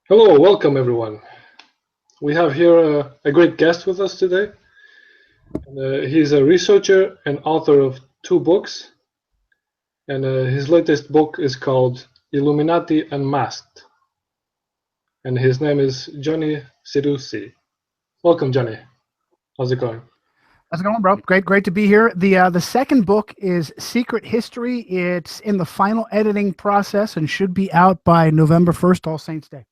Hello, welcome everyone. We have here a great guest with us today. He's a researcher and author of two books, and his latest book is called Illuminati Unmasked. And his name is Johnny Cirucci. Welcome, Johnny. How's it going? How's it going, bro? Great to be here. The second book is Secret History. It's in the final editing process and should be out by November 1st, All Saints Day.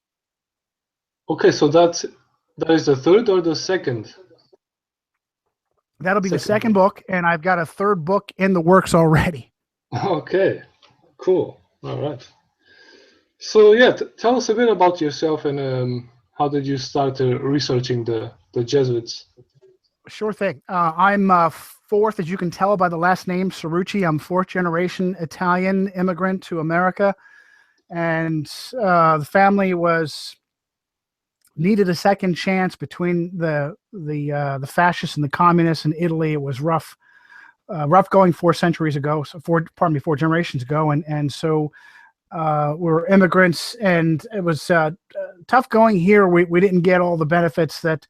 Okay, so that is the third or the second? That'll be the second book, and I've got a third book in the works already. Okay, cool. All right. So yeah, tell us a bit about yourself and how did you start researching the Jesuits? Sure thing. I'm fourth, as you can tell by the last name, Cirucci. I'm fourth generation Italian immigrant to America, and the family needed a second chance between the fascists and the communists in Italy. It was rough going 4 centuries ago. So 4 generations ago, and so we're immigrants, and it was tough going here. We didn't get all the benefits that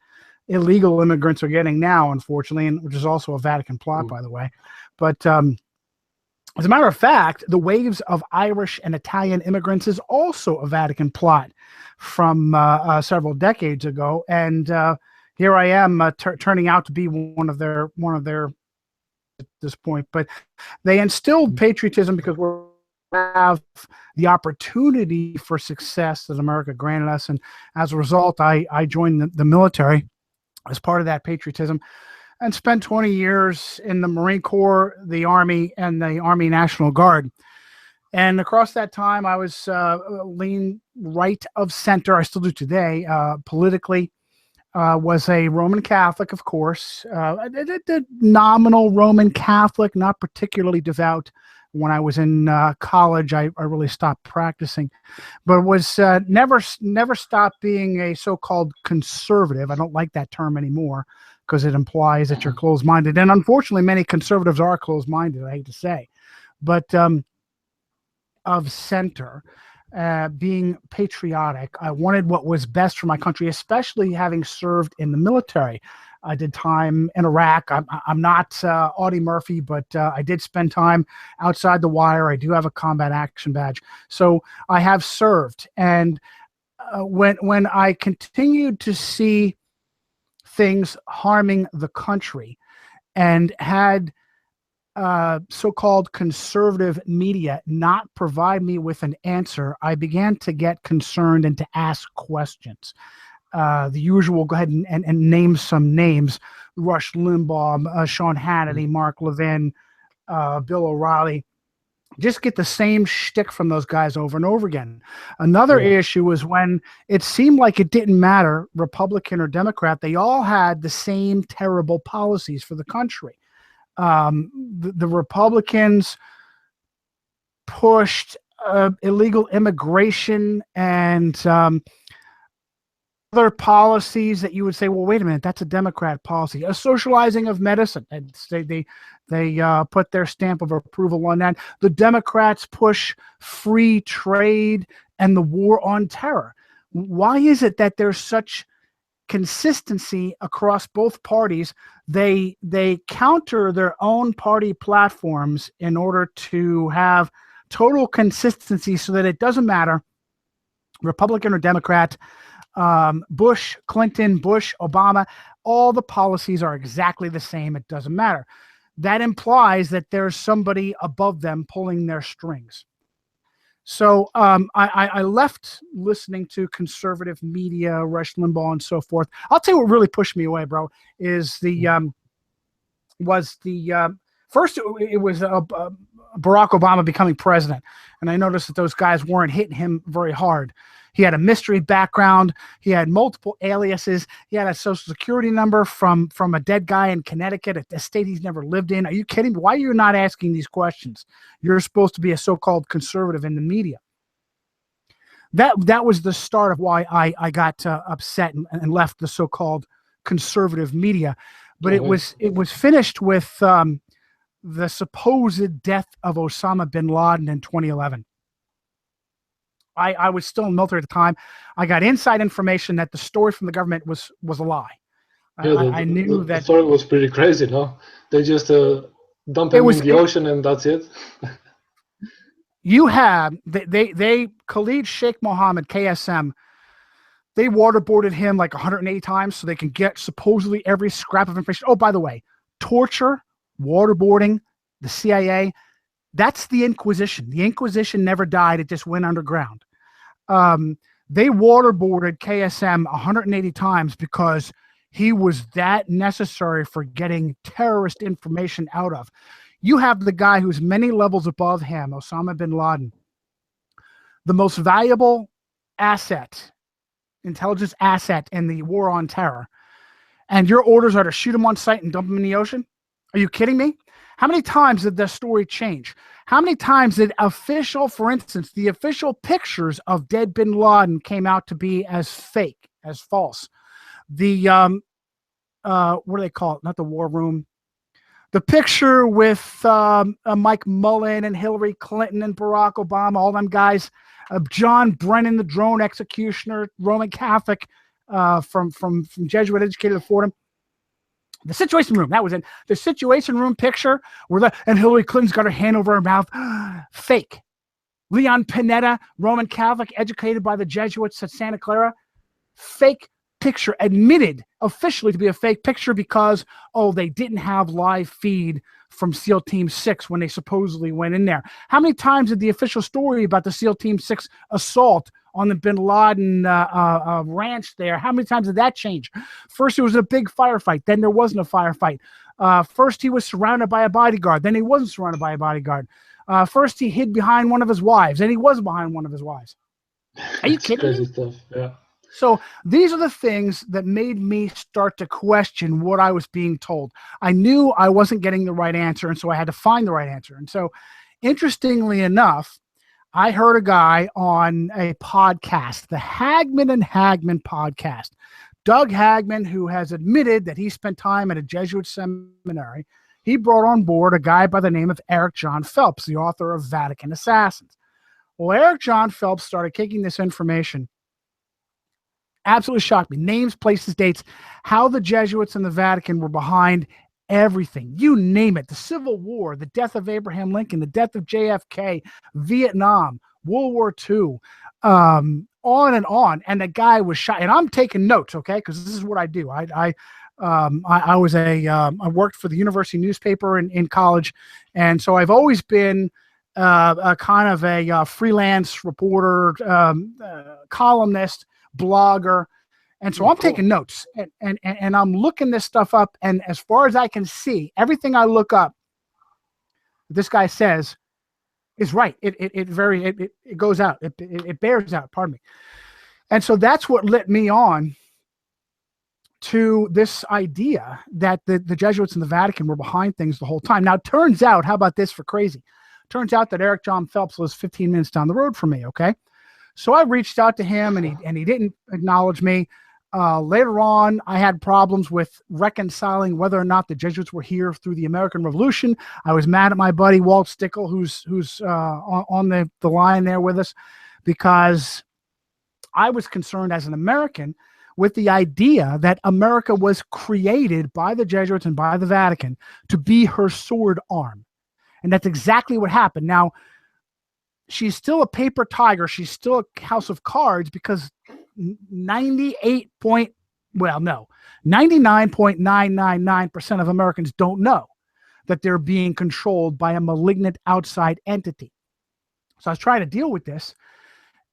illegal immigrants are getting now, unfortunately, and which is also a Vatican plot, by the way. But as a matter of fact, the waves of Irish and Italian immigrants is also a Vatican plot from several decades ago, and here I am turning out to be one of their at this point. But they instilled patriotism because we have the opportunity for success that America granted us, and as a result, I joined the military as part of that patriotism, and spent 20 years in the Marine Corps, the Army, and the Army National Guard. And across that time, I was lean right of center. I still do today. Politically, was a Roman Catholic, of course. The nominal Roman Catholic, not particularly devout. When I was in college, I really stopped practicing, but was never stopped being a so-called conservative. I don't like that term anymore because it implies that you're closed-minded, and unfortunately, many conservatives are closed-minded. I hate to say, but of center, being patriotic, I wanted what was best for my country, especially having served in the military. I did time in Iraq. I'm not Audie Murphy, but I did spend time outside the wire. I do have a combat action badge, so I have served. And when I continued to see things harming the country, and had so-called conservative media not provide me with an answer, I began to get concerned and to ask questions. The usual, go ahead and name some names: Rush Limbaugh, Sean Hannity, Mark Levin, Bill O'Reilly. Just get the same shtick from those guys over and over again. Another issue was when it seemed like it didn't matter, Republican or Democrat, they all had the same terrible policies for the country. The Republicans pushed illegal immigration and other policies that you would say, well, wait a minute, that's a Democrat policy. A socializing of medicine, and they put their stamp of approval on that. The Democrats push free trade and the war on terror. Why is it that there's such consistency across both parties? They counter their own party platforms in order to have total consistency, so that it doesn't matter, Republican or Democrat, Bush, Clinton, Bush, Obama, all the policies are exactly the same. It doesn't matter. That implies that there's somebody above them pulling their strings. So I left listening to conservative media, Rush Limbaugh, and so forth. I'll tell you what really pushed me away, bro, is first it was Barack Obama becoming president, and I noticed that those guys weren't hitting him very hard. He had a mystery background. He had multiple aliases. He had a social security number from a dead guy in Connecticut, a state he's never lived in. Are you kidding me? Why are you not asking these questions? You're supposed to be a so-called conservative in the media. That was the start of why I got upset and left the so-called conservative media. But it was finished with the supposed death of Osama bin Laden in 2011. I was still in the military at the time. I got inside information that the story from the government was a lie. Yeah, I knew the that story was pretty crazy, no? They just dump him in the ocean and that's it. You have they Khalid Sheikh Mohammed, KSM, they waterboarded him like 180 times so they can get supposedly every scrap of information. Oh, by the way, torture, waterboarding, the CIA, that's the Inquisition. The Inquisition never died. It just went underground. They waterboarded KSM 180 times because he was that necessary for getting terrorist information out of. You have the guy who's many levels above him, Osama bin Laden, the most valuable asset, intelligence asset in the war on terror. And your orders are to shoot him on sight and dump him in the ocean? Are you kidding me? How many times did the story change? How many times did for instance, the official pictures of dead bin Laden came out to be as fake, as false? The, what do they call it? Not the war room. The picture with Mike Mullen and Hillary Clinton and Barack Obama, all them guys, John Brennan, the drone executioner, Roman Catholic from Jesuit educated at Fordham. The Situation Room, that was it. The Situation Room picture and Hillary Clinton's got her hand over her mouth. Fake. Leon Panetta, Roman Catholic, educated by the Jesuits at Santa Clara. Fake picture, admitted officially to be a fake picture because, they didn't have live feed from SEAL Team 6 when they supposedly went in there. How many times did the official story about the SEAL Team 6 assault on the bin Laden ranch there, how many times did that change? First, it was a big firefight. Then there wasn't a firefight. First, he was surrounded by a bodyguard. Then he wasn't surrounded by a bodyguard. First, he hid behind one of his wives. Then he was behind one of his wives. Are you kidding me? Crazy stuff, yeah. So these are the things that made me start to question what I was being told. I knew I wasn't getting the right answer, and so I had to find the right answer. And so, interestingly enough, I heard a guy on a podcast, the Hagman and Hagman podcast. Doug Hagman, who has admitted that he spent time at a Jesuit seminary, he brought on board a guy by the name of Eric John Phelps, the author of Vatican Assassins. Well, Eric John Phelps started kicking this information. Absolutely shocked me. Names, places, dates, how the Jesuits and the Vatican were behind everything. You name it. The Civil War, the death of Abraham Lincoln, the death of JFK, Vietnam, World War II, on and on. And the guy was shot. And I'm taking notes, okay? Because this is what I do. I worked for the university newspaper in college. And so I've always been a kind of a freelance reporter, columnist, blogger. And so I'm taking notes and I'm looking this stuff up. And as far as I can see, everything I look up, this guy says is right. It goes out. It bears out, pardon me. And so that's what lit me on to this idea that the Jesuits and the Vatican were behind things the whole time. Now, it turns out, how about this for crazy? Turns out that Eric John Phelps lives 15 minutes down the road from me, okay? So I reached out to him, and he didn't acknowledge me. Later on, I had problems with reconciling whether or not the Jesuits were here through the American Revolution. I was mad at my buddy Walt Stickle, who's on the line there with us, because I was concerned as an American with the idea that America was created by the Jesuits and by the Vatican to be her sword arm. And that's exactly what happened. Now, she's still a paper tiger. She's still a house of cards because 99.999% of Americans don't know that they're being controlled by a malignant outside entity. So I was trying to deal with this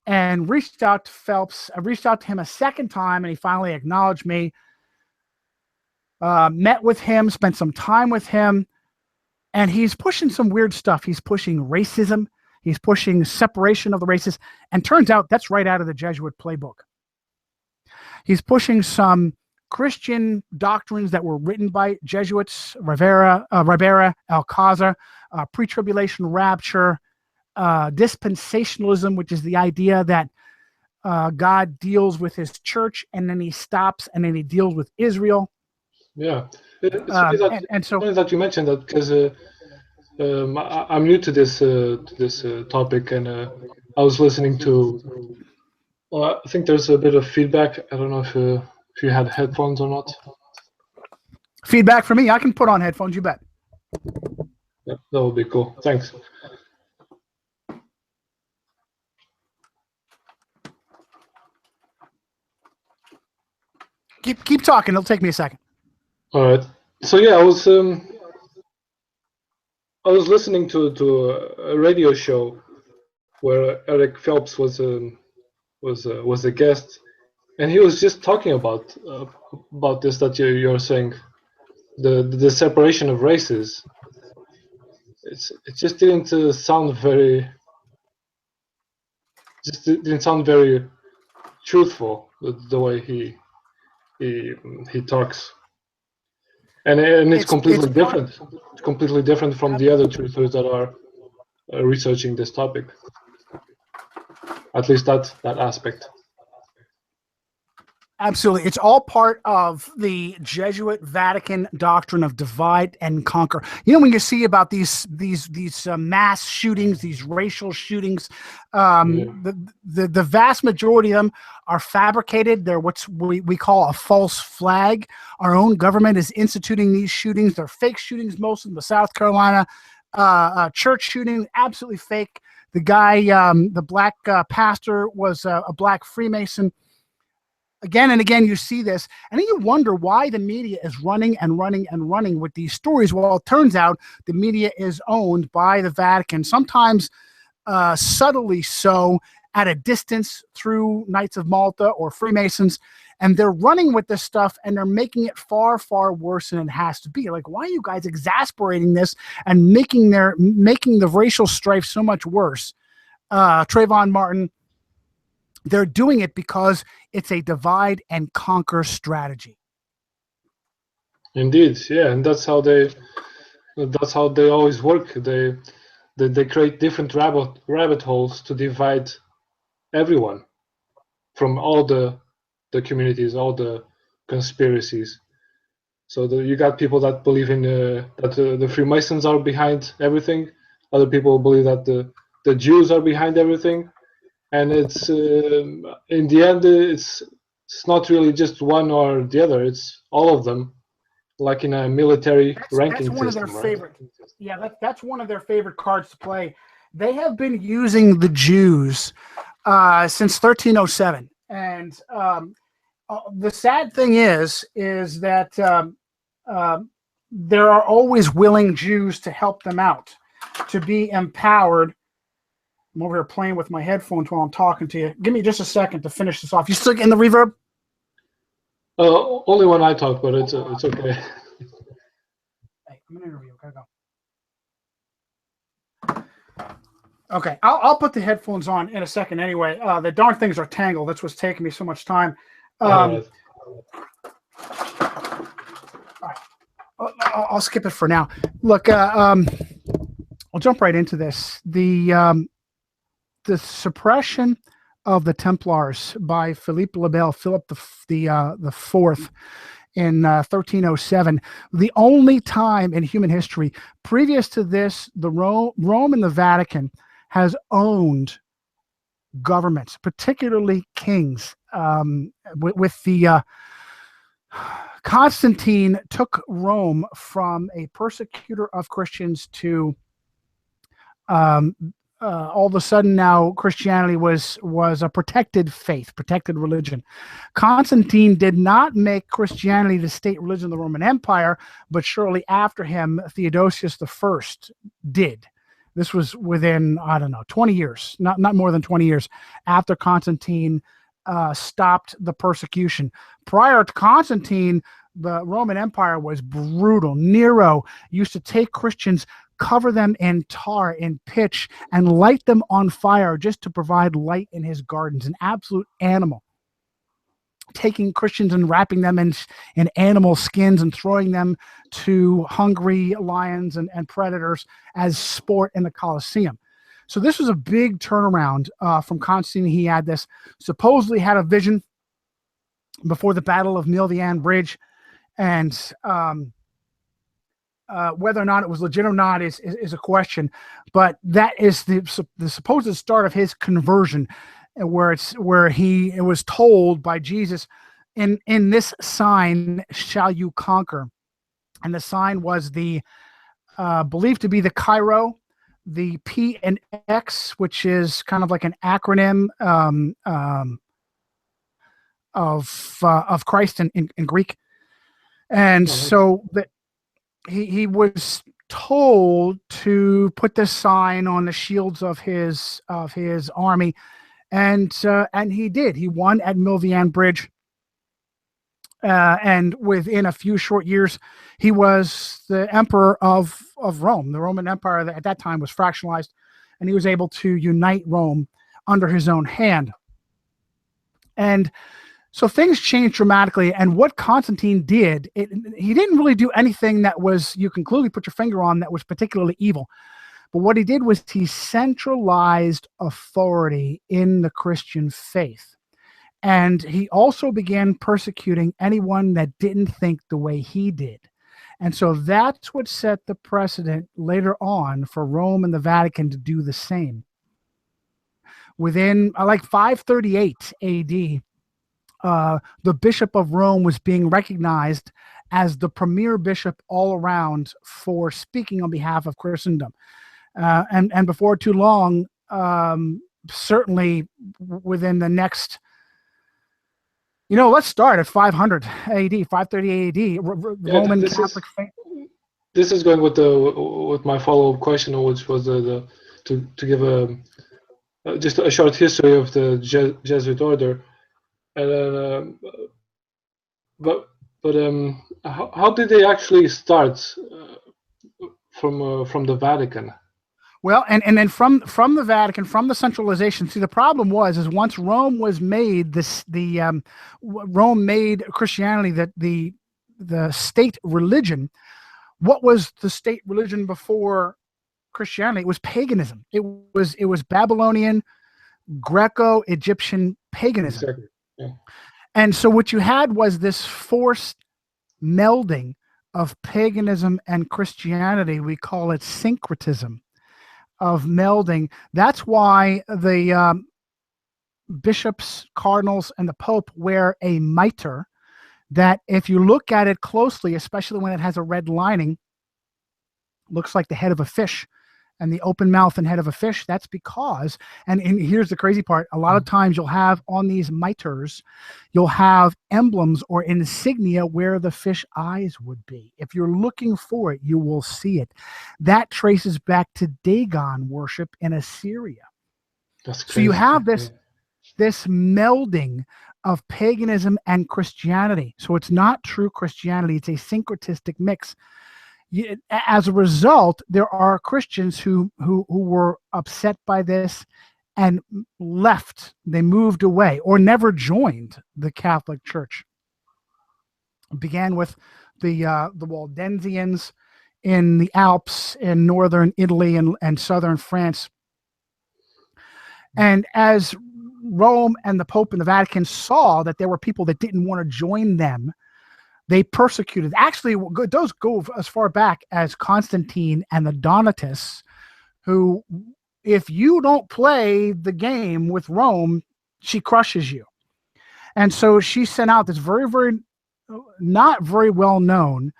and reached out to Phelps. I reached out to him a second time, and he finally acknowledged me. Met with him, spent some time with him, and he's pushing some weird stuff. He's pushing racism. He's pushing separation of the races. And turns out that's right out of the Jesuit playbook. He's pushing some Christian doctrines that were written by Jesuits, Ribera, Alcazar, pre-tribulation rapture, dispensationalism, which is the idea that God deals with his church and then he stops and then he deals with Israel. Yeah. It's funny that you mentioned that, because I'm new to this topic, and I was listening to. Well, I think there's a bit of feedback. I don't know if you had headphones or not. Feedback for me. I can put on headphones. You bet. Yeah, that would be cool. Thanks. Keep talking. It'll take me a second. All right. So yeah, I was listening to a radio show where Eric Phelps was a guest, and he was just talking about this that you're saying, the separation of races. It just didn't sound very. Just didn't sound very truthful the way he talks, and it's completely different. It's completely different from the other truthers that are researching this topic. At least that aspect. Absolutely. It's all part of the Jesuit Vatican doctrine of divide and conquer. You know, when you see about these mass shootings, these racial shootings, the vast majority of them are fabricated. They're what we call a false flag. Our own government is instituting these shootings. They're fake shootings, most of them. The South Carolina church shooting, absolutely fake. The guy, the black pastor, was a black Freemason. Again and again, you see this, and then you wonder why the media is running and running and running with these stories. Well, it turns out the media is owned by the Vatican, sometimes subtly so, at a distance through Knights of Malta or Freemasons, and they're running with this stuff, and they're making it far, far worse than it has to be. Like, why are you guys exasperating this and making the racial strife so much worse? Trayvon Martin, they're doing it because it's a divide and conquer strategy. Indeed, yeah, and that's how they always work. They create different rabbit holes to divide everyone from all the communities, all the conspiracies. So you got people that believe in that the Freemasons are behind everything. Other people believe that the Jews are behind everything. And it's in the end, it's not really just one or the other. It's all of them, like in a military ranking that's one system. Of their favorite. Yeah, that's one of their favorite cards to play. They have been using the Jews since 1307, and the sad thing is that there are always willing Jews to help them out, to be empowered. I'm over here playing with my headphones while I'm talking to you. Give me just a second to finish this off. You still getting the reverb? Only when I talk, but it's okay. Hey, I'm in an interview. Gotta go. Okay, I'll put the headphones on in a second anyway. The darn things are tangled. That's what's taking me so much time. All right. I'll skip it for now. Look, I'll jump right into this. The suppression of the Templars by Philippe le Bel, Philip the Fourth, in 1307. The only time in human history previous to this, the Rome and the Vatican has owned governments, particularly kings. With the Constantine took Rome from a persecutor of Christians to all of a sudden now Christianity was a protected faith, protected religion. Constantine did not make Christianity the state religion of the Roman Empire, but shortly after him, Theodosius I did. This was within, 20 years, not more than 20 years after Constantine stopped the persecution. Prior to Constantine, the Roman Empire was brutal. Nero used to take Christians, cover them in tar, in pitch, and light them on fire just to provide light in his gardens. An absolute animal. Taking Christians and wrapping them in animal skins and throwing them to hungry lions and predators as sport in the Colosseum. So this was a big turnaround from Constantine. He had this, supposedly had a vision before the Battle of Milvian Bridge, and whether or not it was legit or not is a question, but that is the supposed start of his conversion, where it was told by Jesus, in this sign shall you conquer, and the sign was the believed to be the Cairo, the P and X, which is kind of like an acronym of Christ in Greek, and so that he was told to put this sign on the shields of his army, and he did. He won at Milvian Bridge, and within a few short years, he was the emperor of Rome. The Roman Empire at that time was fractionalized, and he was able to unite Rome under his own hand. And so things changed dramatically, and what Constantine did, he didn't really do anything that was, you can clearly put your finger on, that was particularly evil. But what he did was he centralized authority in the Christian faith. And he also began persecuting anyone that didn't think the way he did. And so that's what set the precedent later on for Rome and the Vatican to do the same. Within like 538 AD, the Bishop of Rome was being recognized as the premier bishop all around for speaking on behalf of Christendom. And before too long, certainly within the next, let's start at 500 AD, 530 AD, Roman Catholic faith. This is going with my follow-up question, which was to give just a short history of the Jesuit order. And how did they actually start from the Vatican? Well, and then from the Vatican, from the centralization. See, the problem is once Rome was made, Rome made Christianity the state religion. What was the state religion before Christianity? It was paganism. It was Babylonian, Greco-Egyptian paganism. Exactly. Yeah. And so what you had was this forced melding of paganism and Christianity. We call it syncretism, of melding. That's why the bishops, cardinals, and the Pope wear a mitre that, if you look at it closely, especially when it has a red lining, looks like the head of a fish. And the open mouth and head of a fish. That's because, and here's the crazy part, a lot of times you'll have on these mitres, you'll have emblems or insignia where the fish eyes would be. If you're looking for it, you will see it. That traces back to Dagon worship in Assyria. That's crazy. So you have this melding of paganism and Christianity. So it's not true Christianity, it's a syncretistic mix. As a result, there are Christians who were upset by this and left. They moved away or never joined the Catholic Church. It began with the Waldensians in the Alps in northern Italy and southern France. And as Rome and the Pope and the Vatican saw that there were people that didn't want to join them, they persecuted. Actually, those go as far back as Constantine and the Donatists, who, if you don't play the game with Rome, she crushes you. And so she sent out this very, very, not very well known,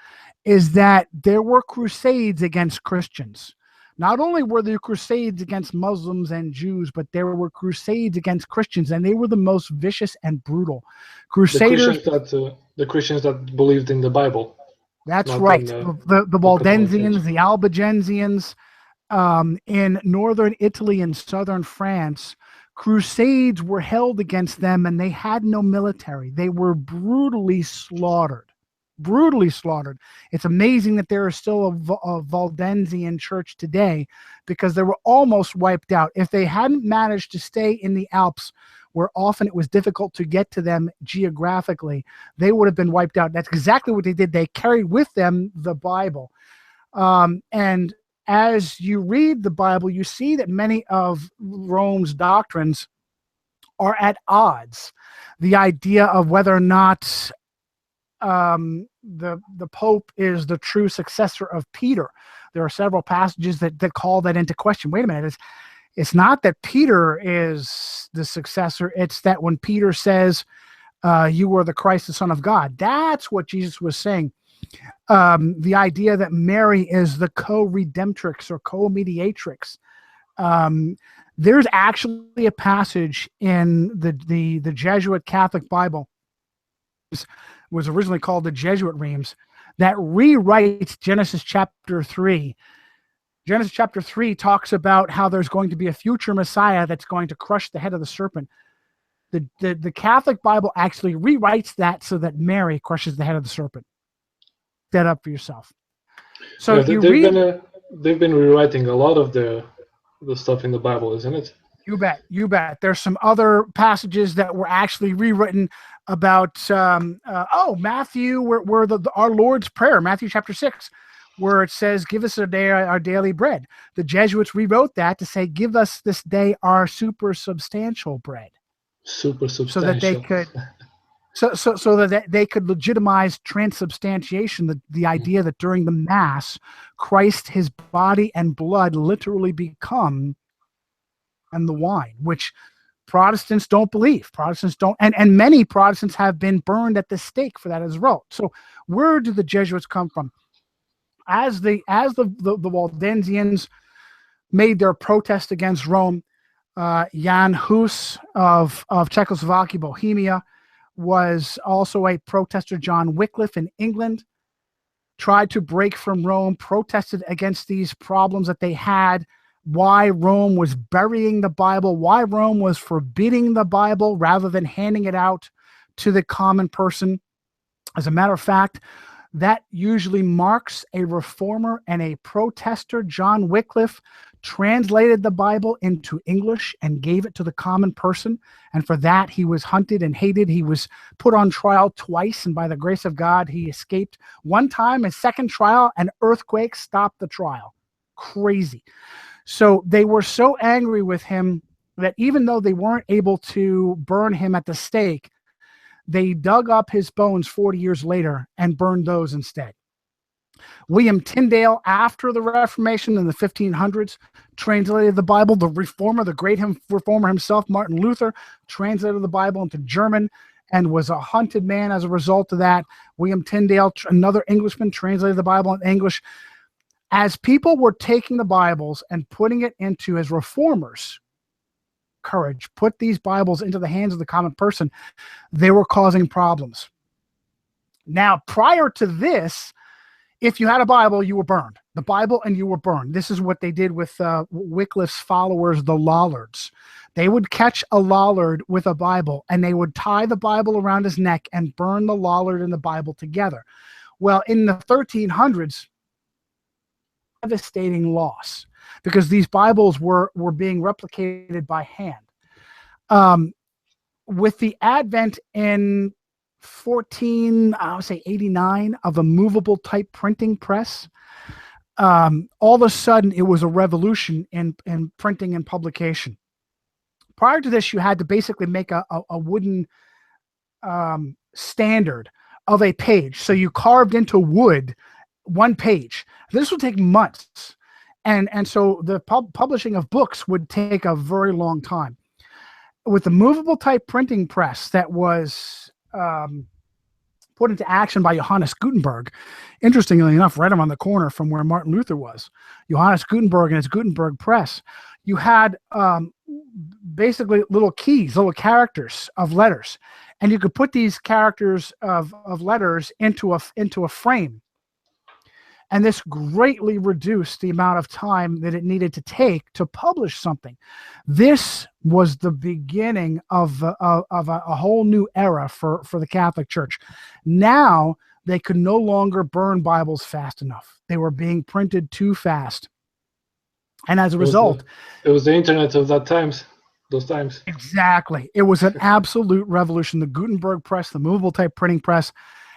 is that there were crusades against Christians. Not only were there crusades against Muslims and Jews, but there were crusades against Christians, and they were the most vicious and brutal. Crusaders, the Christians that believed in the Bible. That's right. The Waldensians, the Albigensians, in northern Italy and southern France, crusades were held against them, and they had no military. They were brutally slaughtered. Brutally slaughtered. It's amazing that there is still a Waldensian church today, because they were almost wiped out. If they hadn't managed to stay in the Alps, where often it was difficult to get to them geographically, they would have been wiped out. That's exactly what they did. They carried with them the Bible. And as you read the Bible, you see that many of Rome's doctrines are at odds. The idea of whether or not the Pope is the true successor of Peter. There are several passages that call that into question. Wait a minute, it's not that Peter is the successor. It's that when Peter says, you are the Christ, the Son of God, that's what Jesus was saying. The idea that Mary is the co-redemptrix or co-mediatrix. There's actually a passage in the Jesuit Catholic Bible, was originally called the Jesuit Reams, that rewrites Genesis chapter 3. Genesis chapter 3 talks about how there's going to be a future Messiah that's going to crush the head of the serpent. The Catholic Bible actually rewrites that so that Mary crushes the head of the serpent. That up for yourself. So yeah, they've been rewriting a lot of the stuff in the Bible, isn't it? You bet. There's some other passages that were actually rewritten about Matthew, where our Lord's Prayer, Matthew chapter 6, where it says, "Give us today our daily bread." The Jesuits rewrote that to say, "Give us this day our super substantial bread." Super substantial. So that they could. So that they could legitimize transubstantiation, the idea that during the Mass, Christ, his body and blood literally become and the wine, which Protestants don't believe. Protestants don't, and many Protestants have been burned at the stake for that as well. So where do the Jesuits come from? As the Waldensians made their protest against Rome, Jan Hus of Czechoslovakia, Bohemia, was also a protester. John Wycliffe in England tried to break from Rome, protested against these problems that they had, why Rome was burying the Bible, why Rome was forbidding the Bible rather than handing it out to the common person. As a matter of fact, that usually marks a reformer and a protester. John Wycliffe translated the Bible into English and gave it to the common person. And for that, he was hunted and hated. He was put on trial twice. And by the grace of God, he escaped one time. His second trial, an earthquake stopped the trial. Crazy. So they were so angry with him that even though they weren't able to burn him at the stake, they dug up his bones 40 years later and burned those instead. William Tyndale, after the Reformation in the 1500s, translated the Bible. The reformer, the great reformer himself, Martin Luther, translated the Bible into German and was a hunted man as a result of that. William Tyndale, another Englishman, translated the Bible in English. As people were taking the Bibles and putting it into, as reformers, courage, put these Bibles into the hands of the common person, they were causing problems. Now, prior to this, if you had a Bible, you were burned. The Bible and you were burned. This is what they did with Wycliffe's followers, the Lollards. They would catch a Lollard with a Bible and they would tie the Bible around his neck and burn the Lollard and the Bible together. Well, in the 1300s, devastating loss because these Bibles were being replicated by hand. With the advent in 89 of a movable type printing press, all of a sudden it was a revolution in printing and publication. Prior to this, you had to basically make a wooden standard of a page. So you carved into wood one page. This would take months. And so the publishing of books would take a very long time. With the movable type printing press that was put into action by Johannes Gutenberg, interestingly enough, right around the corner from where Martin Luther was, Johannes Gutenberg and his Gutenberg press, you had basically little keys, little characters of letters. And you could put these characters of letters into a frame. And this greatly reduced the amount of time that it needed to take to publish something. This was the beginning of a whole new era for the Catholic Church. Now they could no longer burn Bibles fast enough. They were being printed too fast. And as a result, it was the internet of those times. Exactly. It was an absolute revolution. The Gutenberg press, the movable type printing press.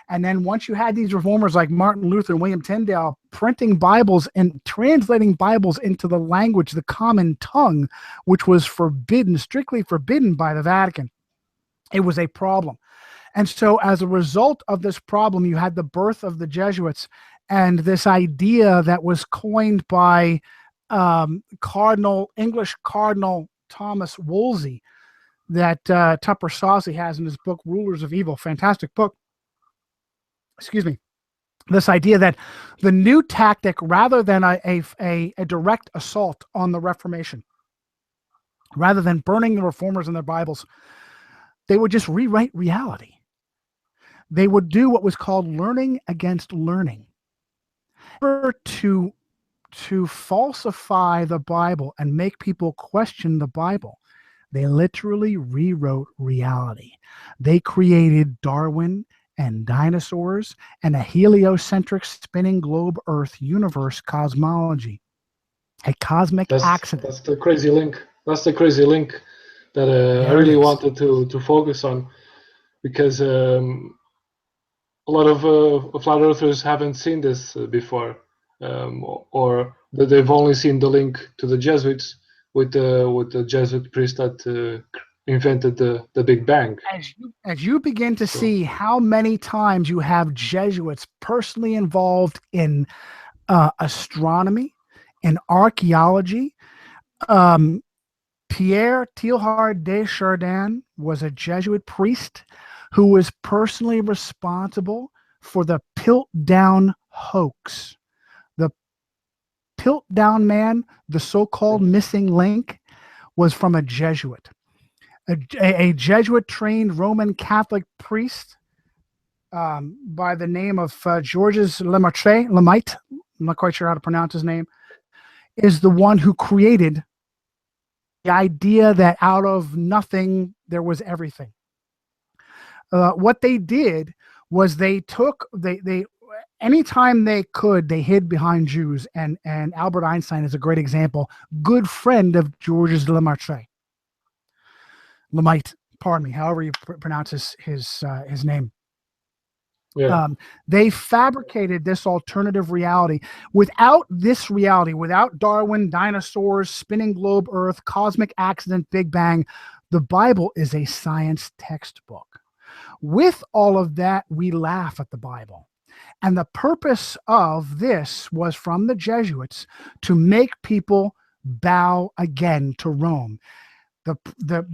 And then once you had these reformers like Martin Luther and William Tyndale printing Bibles and translating Bibles into the language, the common tongue, which was forbidden, strictly forbidden by the Vatican, it was a problem. And so as a result of this problem, you had the birth of the Jesuits and this idea that was coined by English Cardinal Thomas Wolsey that Tupper Saucy has in his book, Rulers of Evil, fantastic book. Excuse me. This idea that the new tactic, rather than a direct assault on the Reformation, rather than burning the reformers and their Bibles, they would just rewrite reality. They would do what was called learning against learning. To falsify the Bible and make people question the Bible, they literally rewrote reality. They created Darwin and dinosaurs and a heliocentric spinning globe Earth universe cosmology, a cosmic accident. That's the crazy link. That's the crazy link that I really wanted to focus on, because a lot of flat earthers haven't seen this before, or that they've only seen the link to the Jesuits with the Jesuit priest that invented the Big Bang. As you begin to see how many times you have Jesuits personally involved in astronomy and archaeology. Pierre Teilhard de Chardin was a priest who was personally responsible for the Piltdown hoax. The Piltdown man, the so-called missing link, was from a Jesuit. A Jesuit-trained Roman Catholic priest by the name of Georges Lemaitre, I'm not quite sure how to pronounce his name, is the one who created the idea that out of nothing there was everything. What they did was they anytime they could, they hid behind Jews, and Albert Einstein is a great example, good friend of Georges Lemaitre. Pardon me, however you pronounce his name. Yeah. They fabricated this alternative reality. Without this reality, without Darwin, dinosaurs, spinning globe Earth, cosmic accident, Big Bang, the Bible is a science textbook. With all of that, we laugh at the Bible. And the purpose of this was from the Jesuits to make people bow again to Rome.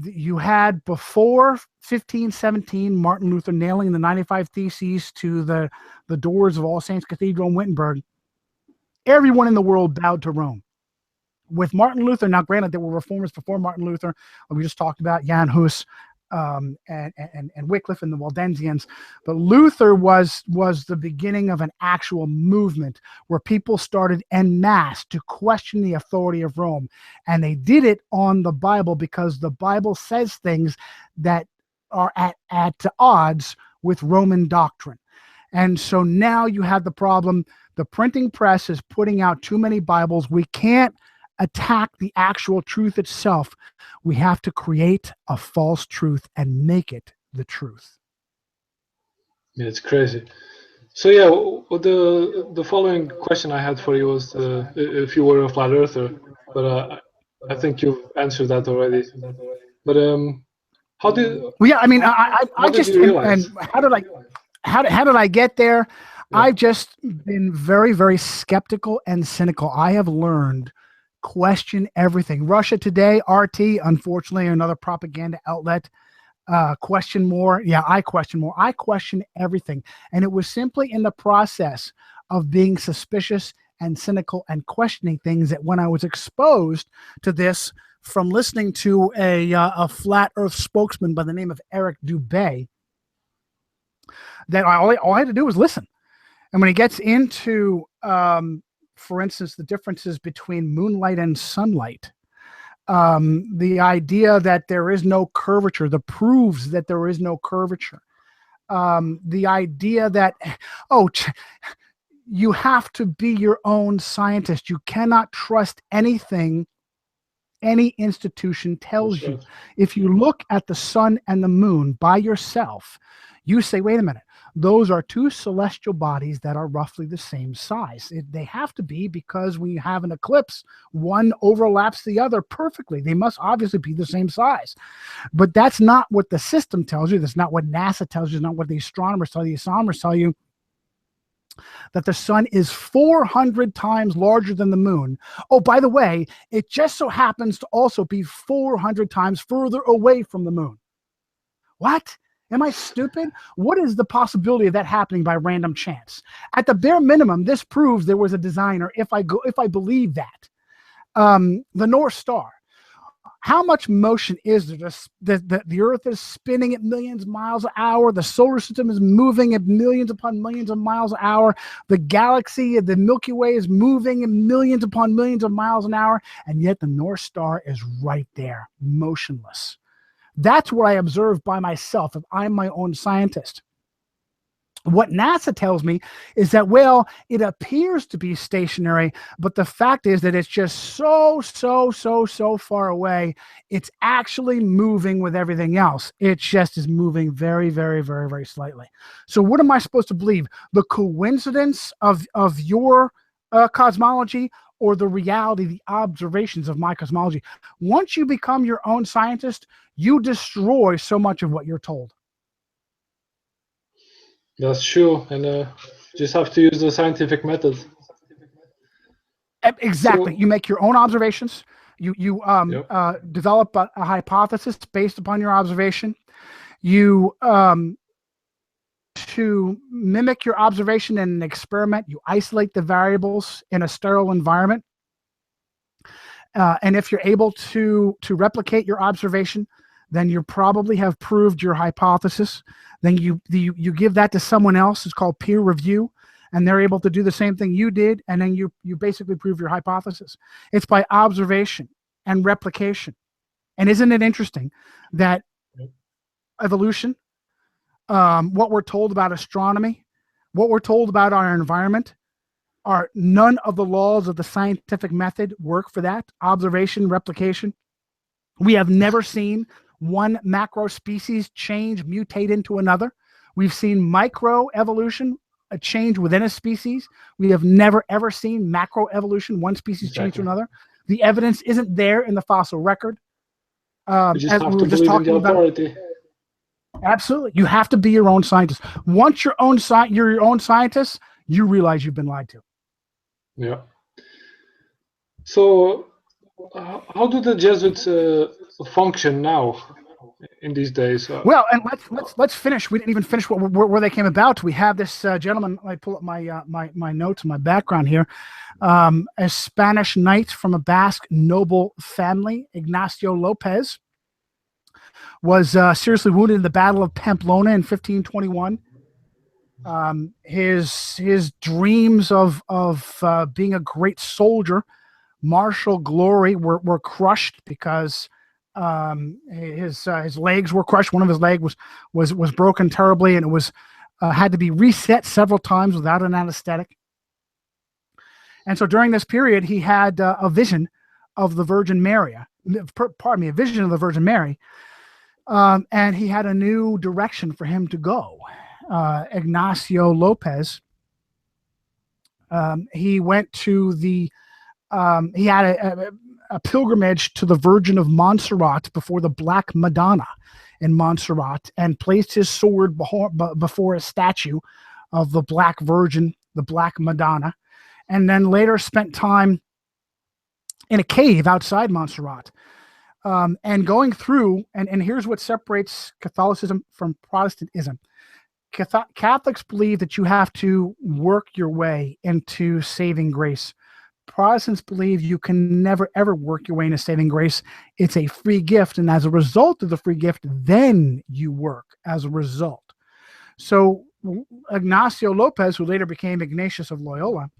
You had before 1517 Martin Luther nailing the 95 Theses to the doors of All Saints Cathedral in Wittenberg. Everyone in the world bowed to Rome. With Martin Luther, now granted there were reformers before Martin Luther, we just talked about Jan Hus and Wycliffe and the Waldensians, but Luther was the beginning of an actual movement where people started en masse to question the authority of Rome, and they did it on the Bible because the Bible says things that are at odds with Roman doctrine. And so now you have the problem, the printing press is putting out too many Bibles. We can't attack the actual truth itself. We have to create a false truth and make it the truth. Yeah, it's crazy. So yeah, the following question I had for you was if you were a flat earther, but I think you've answered that already. But how did? Well, yeah, I mean, I just and how did I get there? Yeah. I've just been very, very skeptical and cynical. I have learned question everything. Russia Today, RT, unfortunately, another propaganda outlet. Question more. Yeah, I question more. I question everything. And it was simply in the process of being suspicious and cynical and questioning things that when I was exposed to this from listening to a flat earth spokesman by the name of Eric Dubé, that all I had to do was listen. And when he gets into for instance, the differences between moonlight and sunlight, the idea that there is no curvature, the proofs that there is no curvature, the idea that, you have to be your own scientist. You cannot trust anything any institution tells you. If you look at the sun and the moon by yourself, you say, wait a minute, those are two celestial bodies that are roughly the same size. They have to be, because when you have an eclipse, one overlaps the other perfectly. They must obviously be the same size. But that's not what the system tells you. That's not what NASA tells you. It's not what the astronomers tell you. The astronomers tell you that the sun is 400 times larger than the moon. Oh, by the way, it just so happens to also be 400 times further away from the moon. What? Am I stupid? What is the possibility of that happening by random chance? At the bare minimum, this proves there was a designer, if I believe that. The North Star. How much motion is there? The Earth is spinning at millions of miles an hour. The solar system is moving at millions upon millions of miles an hour. The galaxy, the Milky Way, is moving at millions upon millions of miles an hour. And yet the North Star is right there, motionless. That's what I observe by myself if I'm my own scientist. What NASA tells me is that, well, it appears to be stationary, but the fact is that it's just so far away. It's actually moving with everything else. It just is moving very, very, very, very slightly. So what am I supposed to believe? The coincidence of your cosmology, or the reality, the observations of my cosmology? Once you become your own scientist, you destroy so much of what you're told. That's true, and just have to use the scientific method. Exactly. So, you make your own observations. You develop a hypothesis based upon your observation. You to mimic your observation in an experiment, you isolate the variables in a sterile environment. And if you're able to replicate your observation, then you probably have proved your hypothesis. Then you give that to someone else. It's called peer review, and they're able to do the same thing you did, and then you basically prove your hypothesis. It's by observation and replication. And isn't it interesting that evolution, what we're told about astronomy, what we're told about our environment, are none of the laws of the scientific method work for that? Observation, replication. We have never seen one macro species change, mutate into another. We've seen micro evolution, a change within a species. We have never ever seen macro evolution, one species change to another. The evidence isn't there in the fossil record. you just have to believe in the authority. Absolutely, you have to be your own scientist. Once you're your own scientist, you realize you've been lied to. Yeah. So, how do the Jesuits function now in these days? Well, and let's finish. We didn't even finish where they came about. We have this gentleman. I pull up my notes, my background here. A Spanish knight from a Basque noble family, Ignacio Lopez, was seriously wounded in the Battle of Pamplona in 1521. His dreams of being a great soldier, martial glory, were crushed because his legs were crushed. One of his legs was broken terribly, and it was had to be reset several times without an anesthetic. And so during this period, he had a vision of the Virgin Mary. A vision of the Virgin Mary, and he had a new direction for him to go. Ignacio Lopez, he went to he had a pilgrimage to the Virgin of Montserrat before the Black Madonna in Montserrat, and placed his sword before a statue of the Black Virgin, the Black Madonna, and then later spent time in a cave outside Montserrat, and going through, and here's what separates Catholicism from Protestantism. Catholics believe that you have to work your way into saving grace. Protestants believe you can never ever work your way into saving grace. It's a free gift, and as a result of the free gift, then you work as a result. So Ignacio Lopez, who later became Ignatius of Loyola,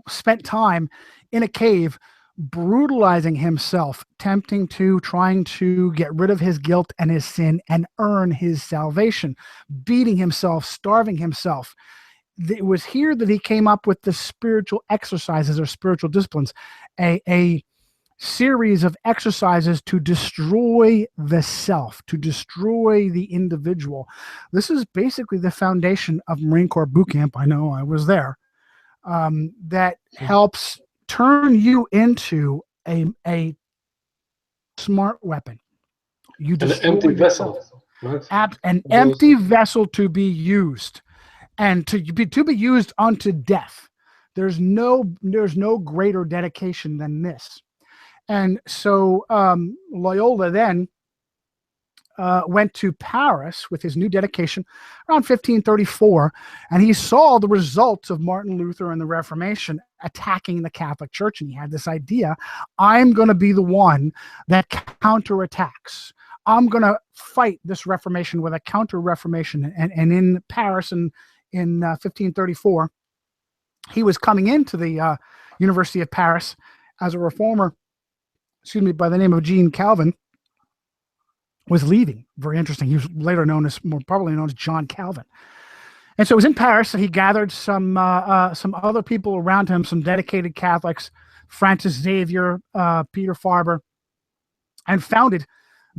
spent time in a cave brutalizing himself, trying to get rid of his guilt and his sin and earn his salvation, beating himself, starving himself. It was here that he came up with the spiritual exercises or spiritual disciplines, a series of exercises to destroy the self, to destroy the individual. This is basically the foundation of Marine Corps boot camp. I know, I was there. That helps turn you into a smart weapon. You An destroy empty yourself. vessel, right? An empty vessel to be used, and to be used unto death. There's no greater dedication than this. And so Loyola then went to Paris with his new dedication around 1534, and he saw the results of Martin Luther and the Reformation attacking the Catholic Church, and he had this idea: I'm going to be the one that counterattacks. I'm going to fight this Reformation with a counter-Reformation. And in Paris in 1534, he was coming into the University of Paris as a reformer, by the name of Jean Calvin, was leaving. Very interesting. He was later probably known as John Calvin. And so it was in Paris that he gathered some other people around him, some dedicated Catholics, Francis Xavier, Peter Farber, and founded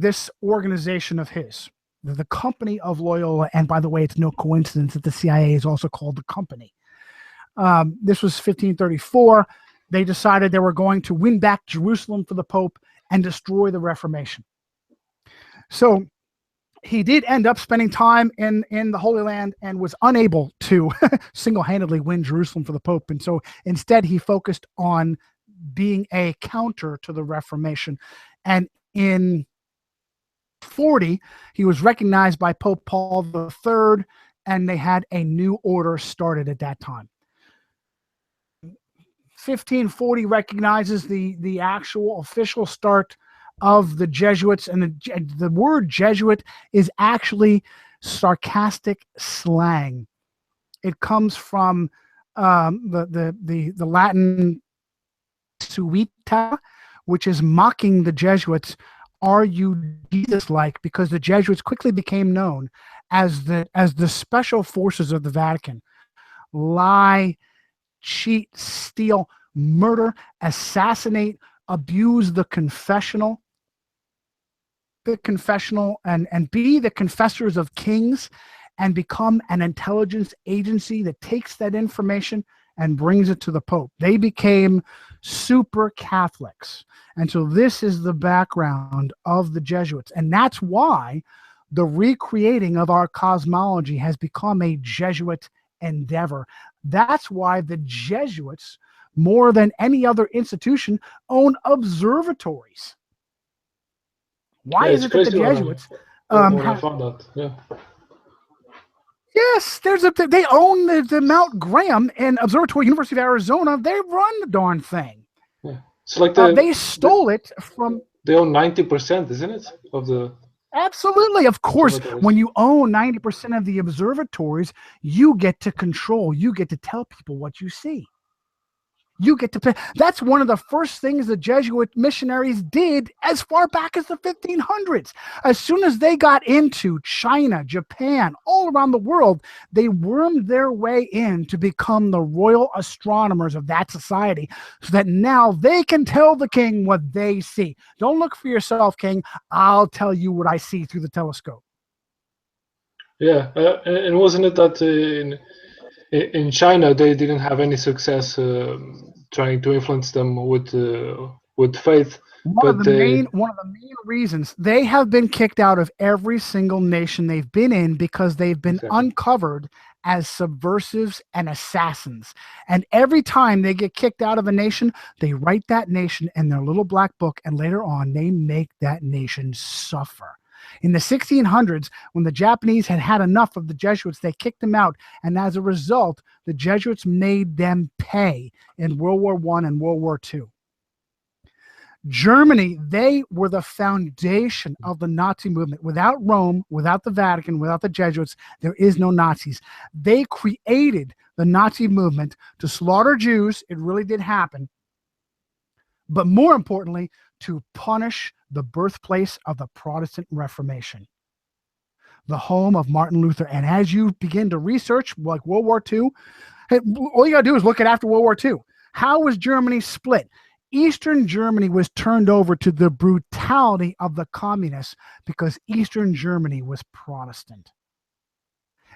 this organization of his, the Company of Loyola. And by the way, it's no coincidence that the CIA is also called the Company. This was 1534. They decided they were going to win back Jerusalem for the Pope and destroy the Reformation. So he did end up spending time in the Holy Land and was unable to single-handedly win Jerusalem for the Pope. And so instead he focused on being a counter to the Reformation. And in 40, he was recognized by Pope Paul III, and they had a new order started at that time. 1540 recognizes the actual official start of the Jesuits, and the word Jesuit is actually sarcastic slang. It comes from the Latin "suita," which is mocking the Jesuits. Are you Jesus-like? Because the Jesuits quickly became known as the special forces of the Vatican. Lie, cheat, steal, murder, assassinate, abuse the confessional, and be the confessors of kings, and become an intelligence agency that takes that information and brings it to the Pope. They became super Catholics. And so this is the background of the Jesuits. And that's why the recreating of our cosmology has become a Jesuit endeavor. That's why the Jesuits, more than any other institution, own observatories. Why is it that the Jesuits I found that? Yeah. Yes, they own the Mount Graham and Observatory, University of Arizona. They run the darn thing. Yeah. It's like they stole it from. They own 90%, isn't it, of the? Absolutely, of course. When you own 90% of the observatories, you get to control. You get to tell people what you see. You get to pay. That's one of the first things the Jesuit missionaries did as far back as the 1500s. As soon as they got into China, Japan, all around the world, they wormed their way in to become the royal astronomers of that society, so that now they can tell the king what they see. Don't look for yourself, king. I'll tell you what I see through the telescope. Yeah, and wasn't it that in China they didn't have any success trying to influence them with faith? One of the main reasons they have been kicked out of every single nation they've been in, because they've been uncovered as subversives and assassins. And every time they get kicked out of a nation, they write that nation in their little black book, and later on they make that nation suffer. In the 1600s, when the Japanese had had enough of the Jesuits, they kicked them out. And as a result, the Jesuits made them pay in World War I and World War II. Germany, they were the foundation of the Nazi movement. Without Rome, without the Vatican, without the Jesuits, there is no Nazis. They created the Nazi movement to slaughter Jews. It really did happen. But more importantly, to punish the birthplace of the Protestant Reformation, the home of Martin Luther. And as you begin to research, like World War II, all you got to do is look at after World War II. How was Germany split? Eastern Germany was turned over to the brutality of the communists because Eastern Germany was Protestant.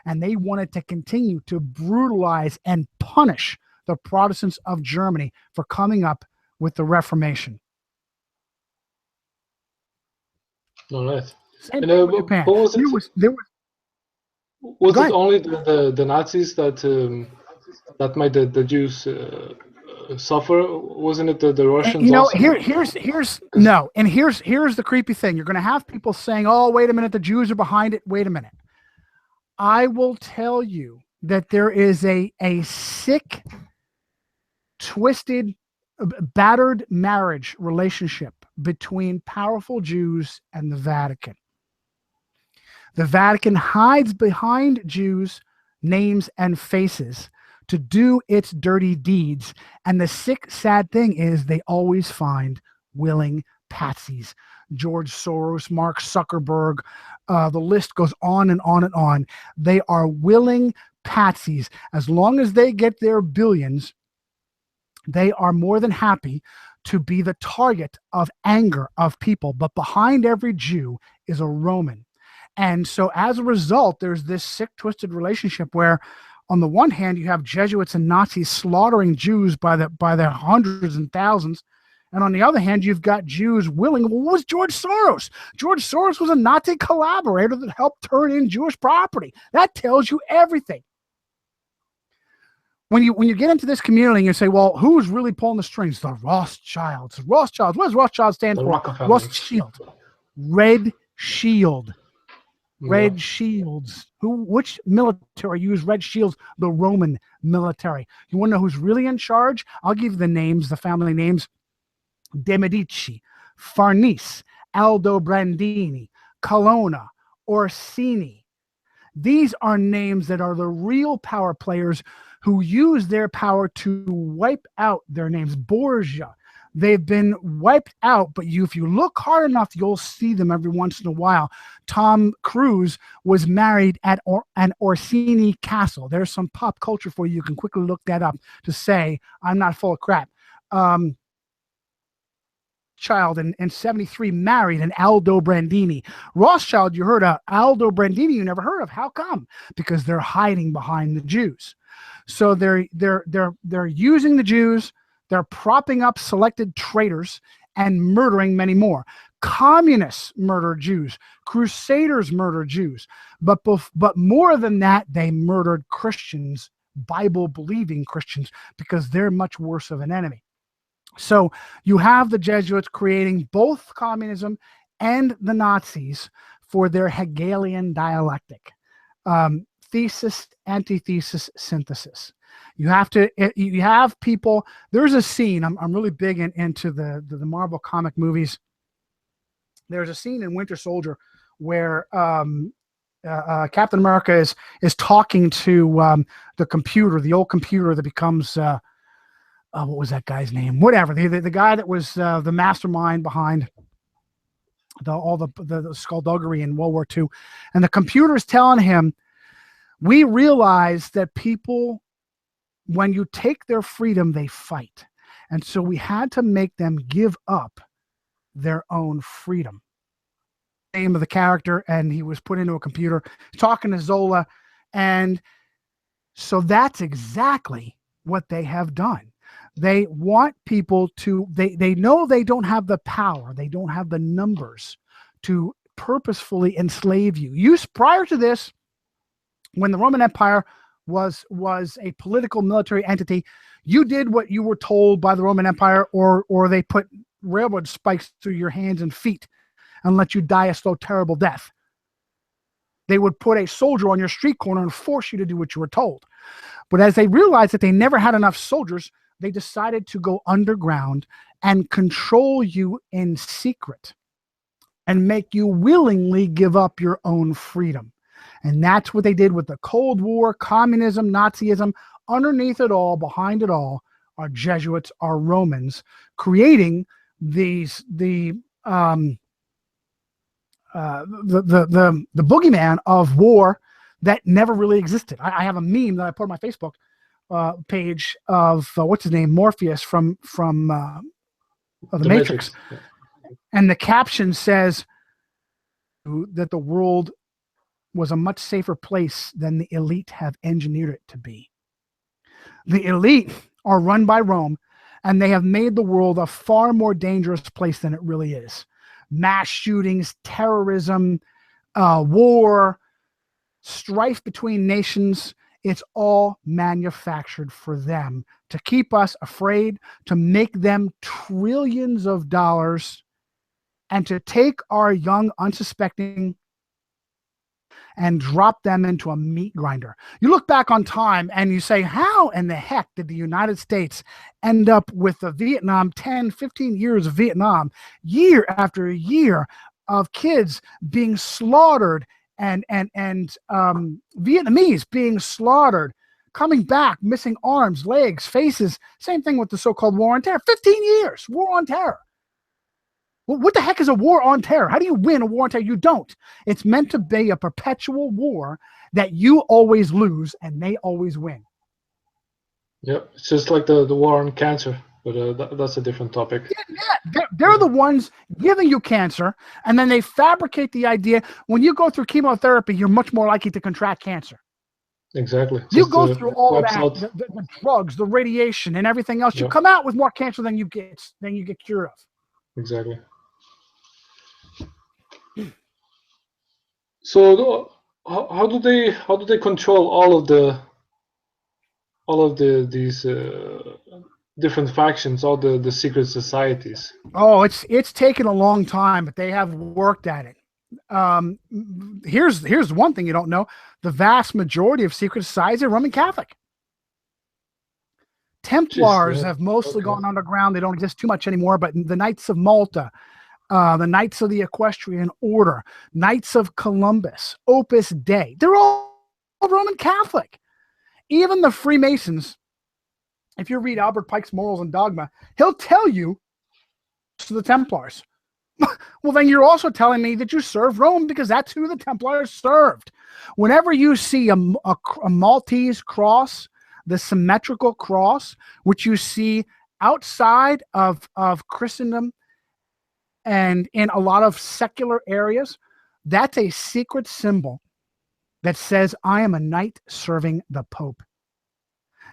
And they wanted to continue to brutalize and punish the Protestants of Germany for coming up with the Reformation. All right. Same And thing with Japan. what was it? Was Go it ahead. only the Nazis that made the Jews suffer? Wasn't it the Russians also? Here's no, and here's the creepy thing. You're going to have people saying, "Oh, wait a minute, the Jews are behind it." Wait a minute. I will tell you that there is a sick, twisted, battered marriage relationship between powerful Jews and the Vatican. The Vatican hides behind Jews' names and faces to do its dirty deeds. And the sick, sad thing is they always find willing patsies. George Soros, Mark Zuckerberg, the list goes on and on and on. They are willing patsies. As long as they get their billions, they are more than happy to be the target of anger of people. But behind every Jew is a Roman. And so as a result, there's this sick, twisted relationship where on the one hand, you have Jesuits and Nazis slaughtering Jews by the hundreds and thousands. And on the other hand, you've got Jews willing. Well, what was George Soros? George Soros was a Nazi collaborator that helped turn in Jewish property. That tells you everything. When you get into this community and you say, well, who's really pulling the strings? The Rothschilds. Rothschilds. What does Rothschild stand for? Rothschild. Red Shield. Red Shields. Which military used red shields? The Roman military. You want to know who's really in charge? I'll give you the names, the family names. De Medici, Farnese, Aldobrandini, Colonna, Orsini. These are names that are the real power players who use their power to wipe out their names. Borgia. They've been wiped out, but if you look hard enough, you'll see them every once in a while. Tom Cruise was married at an Orsini castle. There's some pop culture for you. You can quickly look that up to say I'm not full of crap. Child in 73 married an Aldobrandini. Rothschild, you heard of. Aldobrandini, you never heard of. How come? Because they're hiding behind the Jews. So they're using the Jews. They're propping up selected traitors and murdering many more. Communists murder Jews. Crusaders murder Jews. But more than that, they murdered Christians, Bible-believing Christians, because they're much worse of an enemy. So you have the Jesuits creating both communism and the Nazis for their Hegelian dialectic. Thesis, antithesis, synthesis. You have people. There's a scene. I'm really big into the Marvel comic movies. There's a scene in Winter Soldier where Captain America is talking to the computer, the old computer that becomes what was that guy's name? Whatever, the guy that was the mastermind behind all the skullduggery in World War II, and the computer is telling him, we realize that people, when you take their freedom, they fight. And so we had to make them give up their own freedom. Name of the character, and he was put into a computer talking to Zola. And so that's exactly what they have done. They want people to, they know they don't have the power, they don't have the numbers to purposefully enslave you. Prior to this, when the Roman Empire was a political military entity, you did what you were told by the Roman Empire, or they put railroad spikes through your hands and feet and let you die a slow, terrible death. They would put a soldier on your street corner and force you to do what you were told. But as they realized that they never had enough soldiers, they decided to go underground and control you in secret and make you willingly give up your own freedom. And that's what they did with the Cold War, communism, Nazism. Underneath it all, behind it all, are Jesuits, are Romans, creating the boogeyman of war that never really existed. I have a meme that I put on my Facebook page of what's his name, Morpheus from of the Matrix. Yeah. And the caption says that the world was a much safer place than the elite have engineered it to be. The elite are run by Rome, and they have made the world a far more dangerous place than it really is. Mass shootings, terrorism, war, strife between nations, it's all manufactured for them to keep us afraid, to make them trillions of dollars, and to take our young, unsuspecting and drop them into a meat grinder. You look back on time and you say, how in the heck did the United States end up with the Vietnam, 10, 15 years of Vietnam, year after year of kids being slaughtered and Vietnamese being slaughtered, coming back, missing arms, legs, faces. Same thing with the so-called war on terror. 15 years, war on terror. Well, what the heck is a war on terror? How do you win a war on terror? You don't. It's meant to be a perpetual war that you always lose and they always win. Yeah, it's just like the war on cancer, but that's a different topic. Yeah, they're the ones giving you cancer, and then they fabricate the idea when you go through chemotherapy, you're much more likely to contract cancer. Exactly. You go through all that, the drugs, the radiation, and everything else. You come out with more cancer than you get cured of. Exactly. So how do they control all of these different factions, all the secret societies? Oh, it's taken a long time, but they have worked at it. Here's one thing you don't know: the vast majority of secret societies are Roman Catholic. Templars have mostly gone underground. They don't exist too much anymore, but the Knights of Malta, the Knights of the Equestrian Order, Knights of Columbus, Opus Dei, they're all Roman Catholic. Even the Freemasons, if you read Albert Pike's Morals and Dogma, he'll tell you to the Templars. Well, then you're also telling me that you serve Rome, because that's who the Templars served. Whenever you see a Maltese cross, the symmetrical cross, which you see outside of Christendom and in a lot of secular areas, that's a secret symbol that says, I am a knight serving the Pope.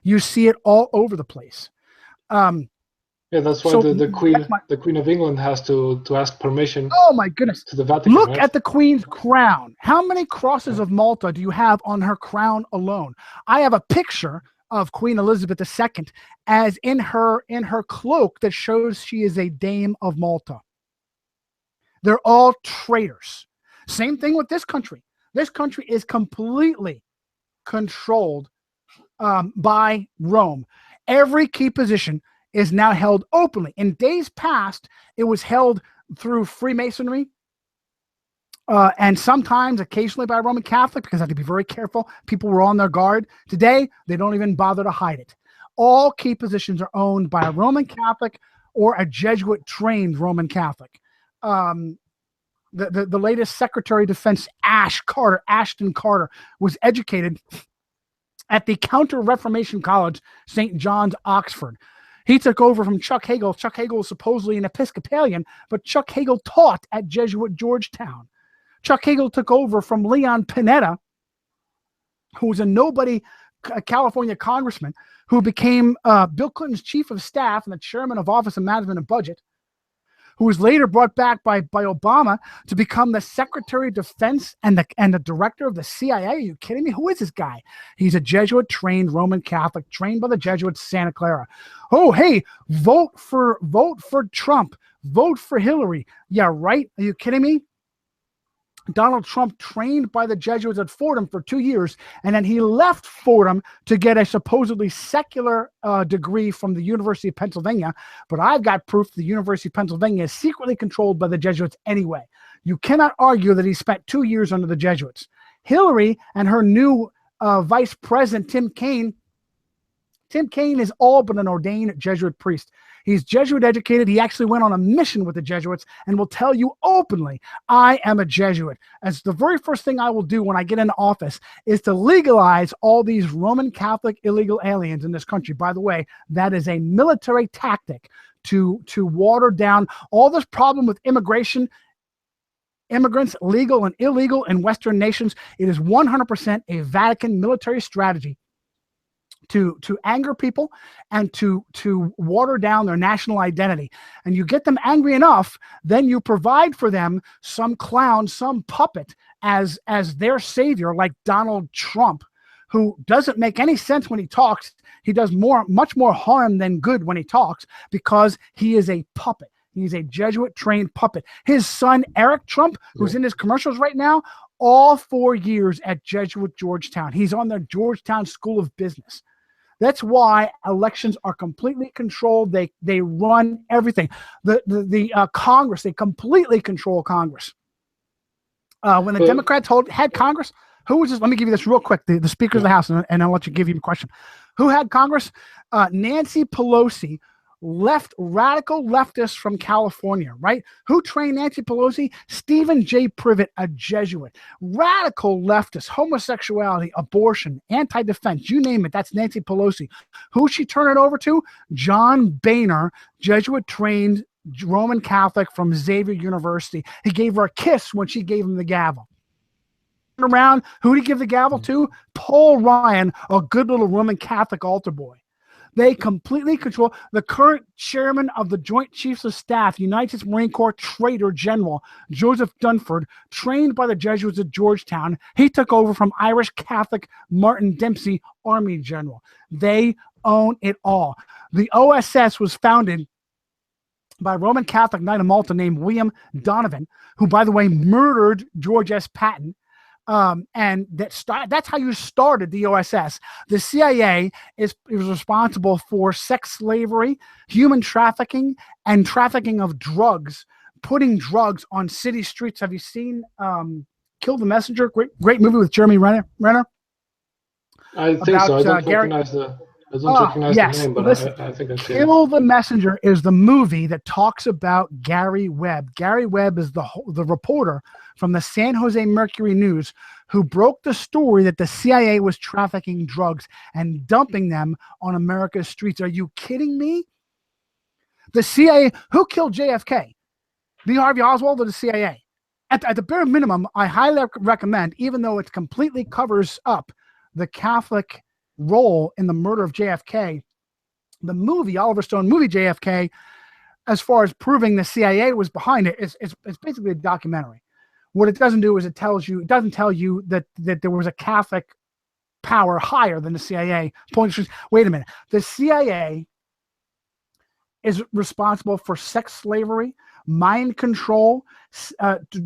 You see it all over the place. Yeah, that's why the Queen of England has to ask permission. Oh my goodness! To the Vatican. Look at the Queen's crown. How many crosses of Malta do you have on her crown alone? I have a picture of Queen Elizabeth II as in her cloak that shows she is a Dame of Malta. They're all traitors. Same thing with this country. This country is completely controlled by Rome. Every key position is now held openly. In days past, it was held through Freemasonry and sometimes, occasionally, by Roman Catholic, because I had to be very careful. People were on their guard. Today, they don't even bother to hide it. All key positions are owned by a Roman Catholic or a Jesuit-trained Roman Catholic. The latest Secretary of Defense, Ashton Carter, was educated at the Counter-Reformation College, St. John's, Oxford. He took over from Chuck Hagel. Chuck Hagel was supposedly an Episcopalian, but Chuck Hagel taught at Jesuit Georgetown. Chuck Hagel took over from Leon Panetta, who was a nobody California congressman, who became Bill Clinton's chief of staff and the chairman of Office of Management and Budget, who was later brought back by Obama to become the Secretary of Defense and the director of the CIA. Are you kidding me? Who is this guy? He's a Jesuit-trained Roman Catholic, trained by the Jesuits, Santa Clara. Oh, hey, vote for Trump. Vote for Hillary. Yeah, right? Are you kidding me? Donald Trump trained by the Jesuits at Fordham for 2 years, and then he left Fordham to get a supposedly secular degree from the University of Pennsylvania. But I've got proof the University of Pennsylvania is secretly controlled by the Jesuits anyway. You cannot argue that he spent 2 years under the Jesuits. Hillary and her new vice president, Tim Kaine is all but an ordained Jesuit priest. He's Jesuit educated. He actually went on a mission with the Jesuits and will tell you openly, I am a Jesuit. As the very first thing I will do when I get into office is to legalize all these Roman Catholic illegal aliens in this country. By the way, that is a military tactic to water down all this problem with immigration, immigrants, legal and illegal, in Western nations. It is 100% a Vatican military strategy to anger people and to water down their national identity. And you get them angry enough, then you provide for them some clown, some puppet as their savior, like Donald Trump, who doesn't make any sense when he talks. He does much more harm than good when he talks, because he is a puppet. He's a Jesuit-trained puppet. His son, Eric Trump, who's in his commercials right now, all 4 years at Jesuit Georgetown. He's on the Georgetown School of Business. That's why elections are completely controlled. They run everything. The Congress, they completely control Congress. When the Democrats had Congress, who was this? Let me give you this real quick. The Speaker of the House, and I'll let you give you a question. Who had Congress? Nancy Pelosi, radical leftist from California, right? Who trained Nancy Pelosi? Stephen J. Privet, a Jesuit. Radical leftist, homosexuality, abortion, anti-defense, you name it, that's Nancy Pelosi. Who she turned it over to? John Boehner, Jesuit-trained Roman Catholic from Xavier University. He gave her a kiss when she gave him the gavel. Around, who did he give the gavel to? Paul Ryan, a good little Roman Catholic altar boy. They completely control the current chairman of the Joint Chiefs of Staff, United States Marine Corps Trader General Joseph Dunford, trained by the Jesuits at Georgetown. He took over from Irish Catholic Martin Dempsey, Army General. They own it all. The OSS was founded by a Roman Catholic Knight of Malta named William Donovan, who, by the way, murdered George S. Patton. And that's how you started the OSS. The CIA is responsible for sex slavery, human trafficking, and trafficking of drugs, putting drugs on city streets. Have you seen Kill the Messenger? Great movie with Jeremy Renner. I think so. I don't recognize the name, but listen, I think I've seen it. Kill the Messenger is the movie that talks about Gary Webb. Gary Webb is the reporter from the San Jose Mercury News who broke the story that the CIA was trafficking drugs and dumping them on America's streets. Are you kidding me? The CIA, who killed JFK? Lee Harvey Oswald or the CIA? At the bare minimum, I highly recommend, even though it completely covers up the Catholic role in the murder of JFK, the movie, Oliver Stone movie JFK, as far as proving the CIA was behind it, it's basically a documentary. What it doesn't do is it doesn't tell you that there was a Catholic power higher than the CIA. Wait a minute. The CIA is responsible for sex slavery, mind control,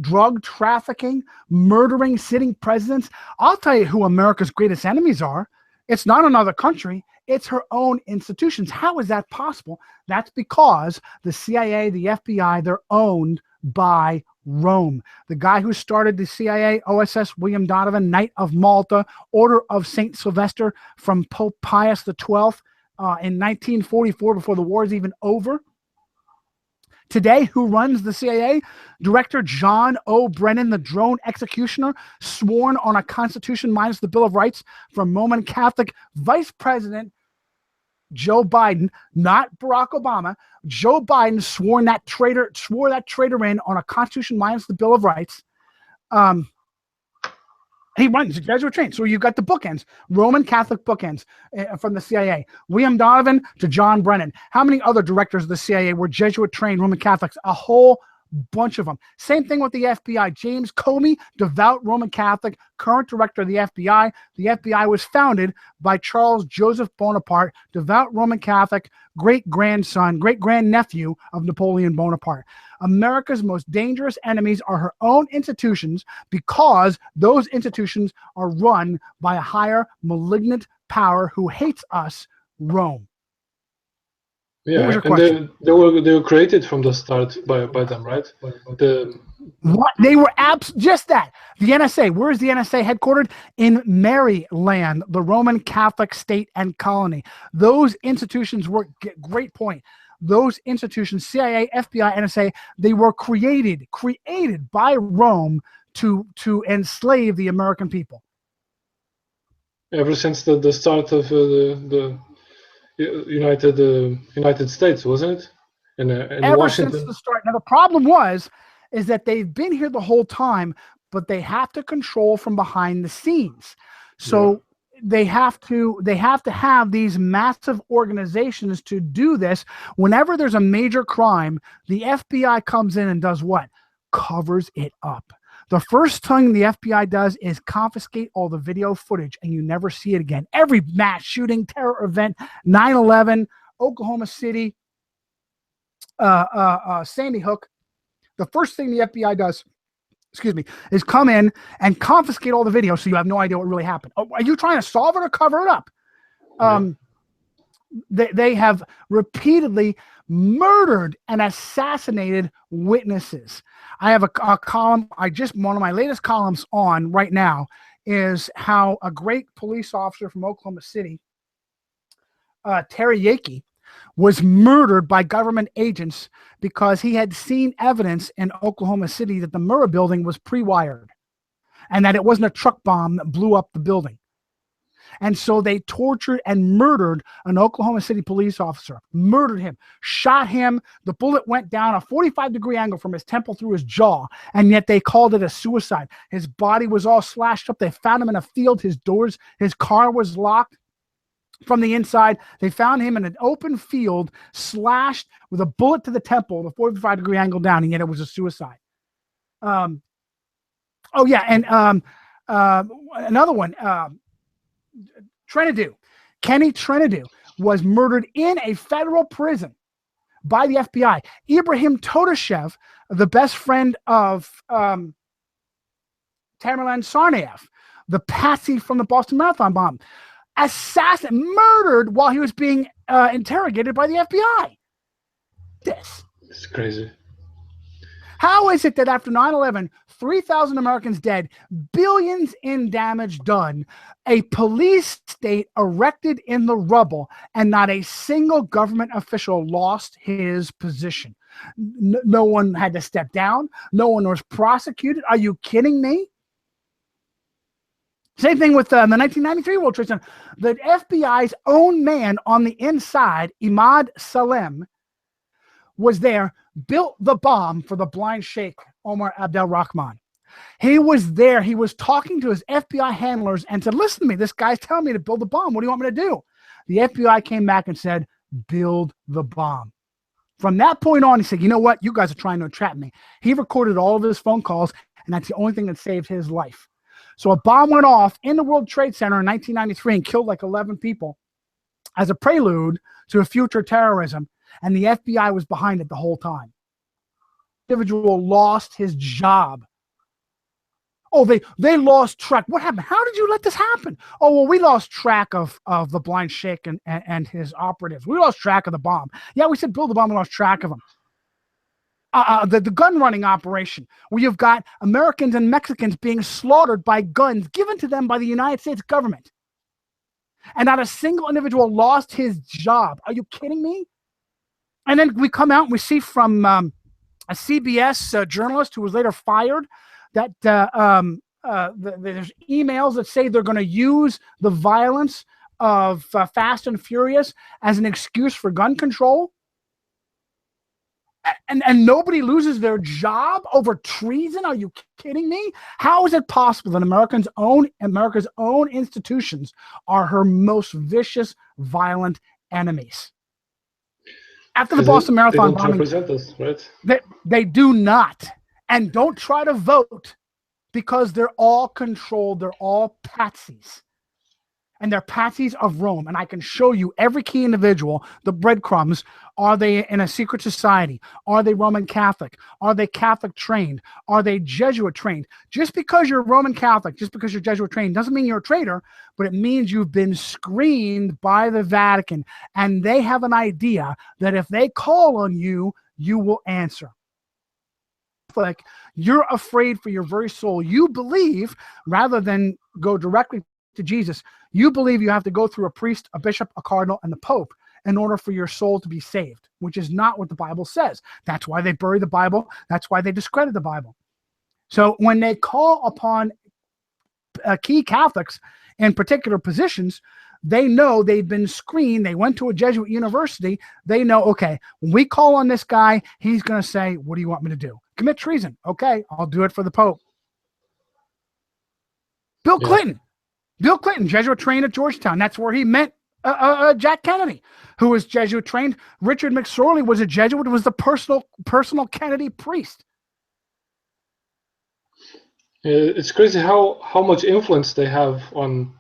drug trafficking, murdering sitting presidents. I'll tell you who America's greatest enemies are. It's not another country. It's her own institutions. How is that possible? That's because the CIA, the FBI, they're owned by Rome. The guy who started the CIA, OSS, William Donovan, Knight of Malta, Order of St. Sylvester from Pope Pius XII in 1944, before the war is even over. Today, who runs the CIA? Director John O. Brennan, the drone executioner, sworn on a Constitution minus the Bill of Rights from Roman Catholic Vice President Joe Biden, not Barack Obama. Joe Biden swore that traitor in on a Constitution minus the Bill of Rights. He runs Jesuit trained. So you've got the bookends, Roman Catholic bookends from the CIA. William Donovan to John Brennan. How many other directors of the CIA were Jesuit trained Roman Catholics? A whole bunch of them. Same thing with the FBI. James Comey, devout Roman Catholic, current director of the FBI. The FBI was founded by Charles Joseph Bonaparte, devout Roman Catholic, great-grandnephew of Napoleon Bonaparte. America's most dangerous enemies are her own institutions, because those institutions are run by a higher malignant power who hates us, Rome. Yeah, and they were created from the start by them, right? They were just that. The NSA. Where is the NSA headquartered? In Maryland, the Roman Catholic state and colony. Those institutions were, great point. Those institutions, CIA, FBI, NSA, they were created by Rome to enslave the American people. Ever since the start of the United States, wasn't it? in Ever Washington. since the start. Now, the problem is that they've been here the whole time, but they have to control from behind the scenes. So they have to have these massive organizations to do this. Whenever there's a major crime, the FBI comes in and does what? Covers it up. The first thing the FBI does is confiscate all the video footage, and you never see it again. Every mass shooting, terror event, 9/11, Oklahoma City, Sandy Hook, the first thing the FBI does, is come in and confiscate all the video, so you have no idea what really happened. Oh, are you trying to solve it or cover it up? They have repeatedly murdered and assassinated witnesses. I have a column. One of my latest columns on right now is how a great police officer from Oklahoma City, Terry Yakey, was murdered by government agents because he had seen evidence in Oklahoma City that the Murrah building was pre-wired and that it wasn't a truck bomb that blew up the building. And so they tortured and murdered an Oklahoma City police officer, murdered him, shot him. The bullet went down a 45-degree angle from his temple through his jaw, and yet they called it a suicide. His body was all slashed up. They found him in a field. His car was locked from the inside. They found him in an open field, slashed with a bullet to the temple, the 45-degree angle down, and yet it was a suicide. Another one, Kenny Trenadu was murdered in a federal prison by the FBI. Ibrahim Todashev, the best friend of Tamerlan Tsarnaev, the patsy from the Boston Marathon bomb, murdered while he was being interrogated by the FBI. It's crazy. How is it that after 9/11, 3,000 Americans dead, billions in damage done, a police state erected in the rubble, and not a single government official lost his position? No one had to step down. No one was prosecuted. Are you kidding me? Same thing with the 1993 World Trade Center. The FBI's own man on the inside, Imad Salem, was there, built the bomb for the blind Sheikh Omar Abdel Rahman. He was there. He was talking to his FBI handlers and said, listen to me, this guy's telling me to build a bomb. What do you want me to do? The FBI came back and said, build the bomb. From that point on, he said, you know what? You guys are trying to entrap me. He recorded all of his phone calls, and that's the only thing that saved his life. So a bomb went off in the World Trade Center in 1993 and killed like 11 people as a prelude to a future terrorism. And the FBI was behind it the whole time. The individual lost his job. Oh, they lost track. What happened? How did you let this happen? Oh, well, we lost track of the blind Sheikh and his operatives. We lost track of the bomb. Yeah, we said build the bomb. We lost track of them. The gun running operation, where you've got Americans and Mexicans being slaughtered by guns given to them by the United States government. And not a single individual lost his job. Are you kidding me? And then we come out and we see from a CBS journalist who was later fired that there's emails that say they're going to use the violence of Fast and Furious as an excuse for gun control. And nobody loses their job over treason? Are you kidding me? How is it possible that America's own institutions are her most vicious, violent enemies? After the Boston Marathon bombing, represent us, right? They do not. And don't try to vote, because they're all controlled. They're all patsies. And they're patsies of Rome. And I can show you every key individual, the breadcrumbs. Are they in a secret society? Are they Roman Catholic? Are they Catholic trained? Are they Jesuit trained? Just because you're Roman Catholic, just because you're Jesuit trained, doesn't mean you're a traitor, but it means you've been screened by the Vatican. And they have an idea that if they call on you, you will answer. Like, you're afraid for your very soul. You believe, rather than go directly to Jesus, you believe you have to go through a priest, a bishop, a cardinal, and the Pope in order for your soul to be saved, which is not what the Bible says. That's why they bury the Bible. That's why they discredit the Bible. So when they call upon key Catholics in particular positions, They know they've been screened. They went to a Jesuit university. They know, okay, when we call on this guy, he's going to say, what do you want me to do? Commit treason. Okay, I'll do it for the Pope. Bill Clinton, Jesuit trained at Georgetown. That's where he met Jack Kennedy, who was Jesuit trained. Richard McSorley was a Jesuit, was the personal Kennedy priest. It's crazy how much influence they have on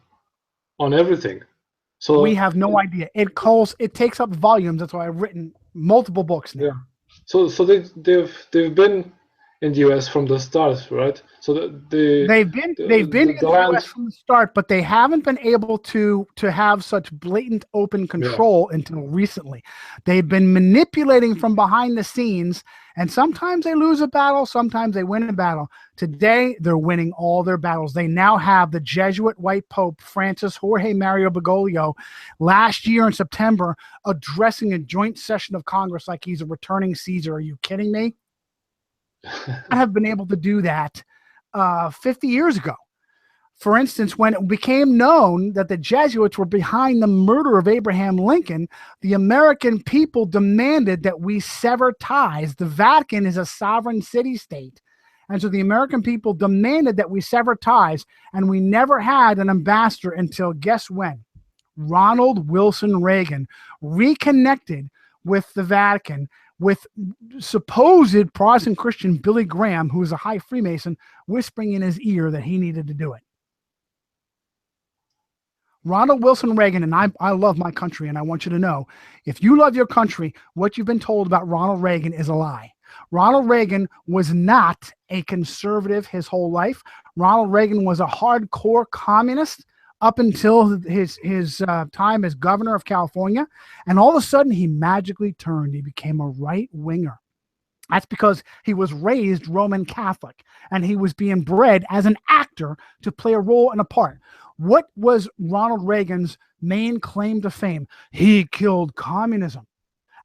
everything. So we have no idea. It takes up volumes. That's why I've written multiple books now. Yeah. So they've been in the US from the start, right? So they've been in the US from the start, but they haven't been able to have such blatant open control until recently. They've been manipulating from behind the scenes, and sometimes they lose a battle, sometimes they win a battle. Today, they're winning all their battles. They now have the Jesuit white Pope, Francis Jorge Mario Bergoglio, last year in September, addressing a joint session of Congress like he's a returning Caesar. Are you kidding me? I have been able to do that 50 years ago. For instance, when it became known that the Jesuits were behind the murder of Abraham Lincoln, the American people demanded that we sever ties. The Vatican is a sovereign city-state. And so the American people demanded that we sever ties, and we never had an ambassador until, guess when? Ronald Wilson Reagan reconnected with the Vatican with supposed Protestant Christian Billy Graham, who was a high Freemason, whispering in his ear that he needed to do it. Ronald Wilson Reagan, and I love my country, and I want you to know, if you love your country, what you've been told about Ronald Reagan is a lie. Ronald Reagan was not a conservative his whole life. Ronald Reagan was a hardcore communist up until his time as governor of California. And all of a sudden, he magically turned. He became a right-winger. That's because he was raised Roman Catholic, and he was being bred as an actor to play a role and a part. What was Ronald Reagan's main claim to fame? He killed communism.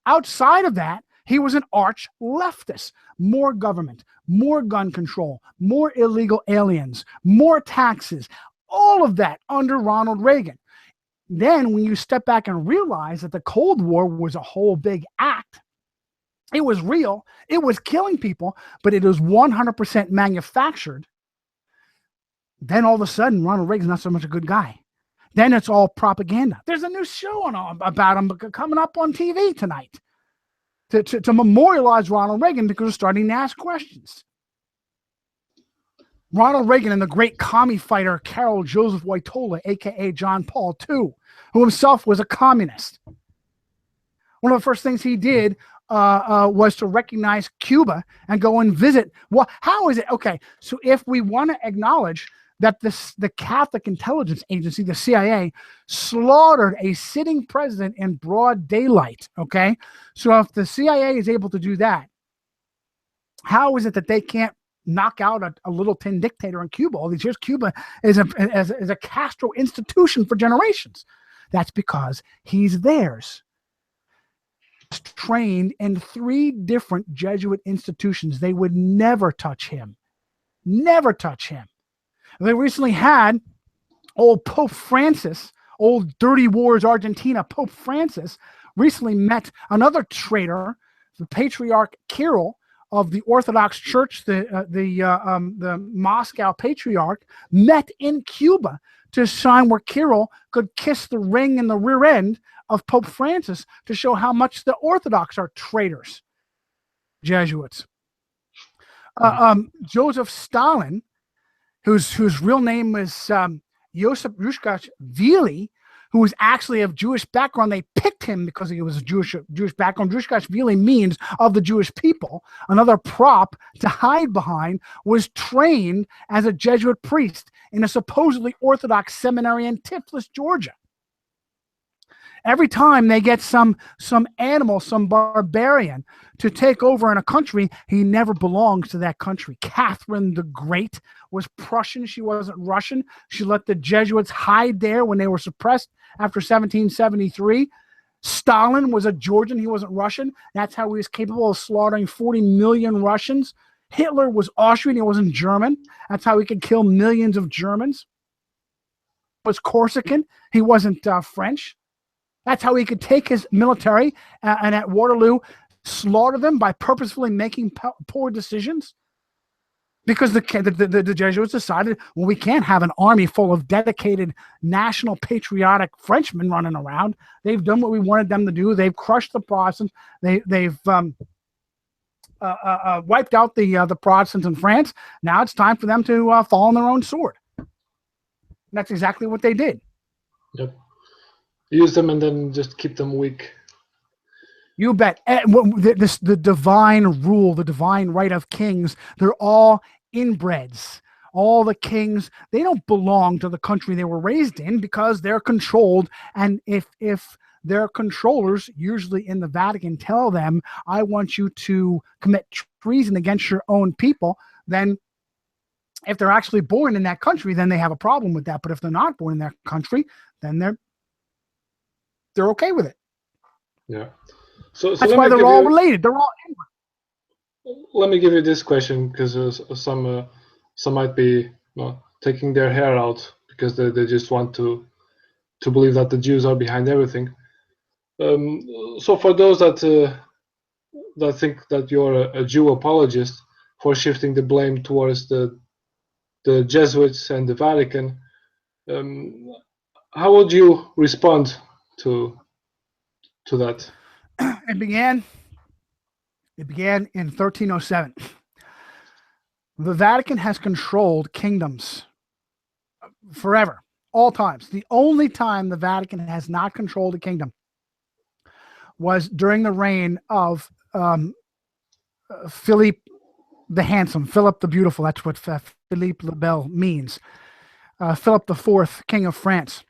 Outside of that, he was an arch leftist. More government, more gun control, more illegal aliens, more taxes, all of that under Ronald Reagan. Then when you step back and realize that the Cold War was a whole big act, it was real, it was killing people, but it was 100% manufactured. Then all of a sudden, Ronald Reagan's not so much a good guy. Then it's all propaganda. There's a new show about him coming up on TV tonight to memorialize Ronald Reagan because we're starting to ask questions. Ronald Reagan and the great commie fighter Karol Joseph Wojtyla, a.k.a. John Paul II, who himself was a communist. One of the first things he did was to recognize Cuba and go and visit. Well, how is it? Okay, so if we want to acknowledge that the Catholic Intelligence Agency, the CIA, slaughtered a sitting president in broad daylight, okay? So if the CIA is able to do that, how is it that they can't knock out a little tin dictator in Cuba all these years? Cuba is a Castro institution for generations. That's because he's theirs. Trained in 3 different Jesuit institutions. They would never touch him. Never touch him. They recently had old Pope Francis, old Dirty Wars Argentina Pope Francis, recently met another traitor, the Patriarch Kirill of the Orthodox Church, the Moscow Patriarch, met in Cuba to sign where Kirill could kiss the ring in the rear end of Pope Francis to show how much the Orthodox are traitors, Jesuits. Joseph Stalin, whose real name was Josip Rushkash Vili, who was actually of Jewish background. They picked him because he was a Jewish background. Rushkash Vili means of the Jewish people. Another prop to hide behind, was trained as a Jesuit priest in a supposedly Orthodox seminary in Tiflis, Georgia. Every time they get some animal, some barbarian to take over in a country, he never belongs to that country. Catherine the Great was Prussian. She wasn't Russian. She let the Jesuits hide there when they were suppressed after 1773. Stalin was a Georgian. He wasn't Russian. That's how he was capable of slaughtering 40 million Russians. Hitler was Austrian. He wasn't German. That's how he could kill millions of Germans. was Corsican. He wasn't French. That's how he could take his military and at Waterloo slaughter them by purposefully making poor decisions. Because the Jesuits decided, well, we can't have an army full of dedicated national patriotic Frenchmen running around. They've done what we wanted them to do. They've crushed the Protestants. They've wiped out the Protestants in France. Now it's time for them to fall on their own sword. And that's exactly what they did. Yep. Use them and then just keep them weak. You bet. The divine rule, the divine right of kings, they're all inbreds. All the kings, they don't belong to the country they were raised in because they're controlled. And if their controllers, usually in the Vatican, tell them, I want you to commit treason against your own people, then if they're actually born in that country, then they have a problem with that. But if they're not born in that country, then they're okay with it. Yeah. So that's why they're all related. They're all inbred. Let me give you this question, because some might be taking their hair out because they just want to believe that the Jews are behind everything. So for those that think that you're a Jew apologist for shifting the blame towards the Jesuits and the Vatican, how would you respond to that? It began in 1307. The Vatican has controlled kingdoms forever, all times. The only time the Vatican has not controlled a kingdom was during the reign of Philippe the Handsome, Philip the Beautiful. That's what Philippe le Bel means. Philip IV, King of France.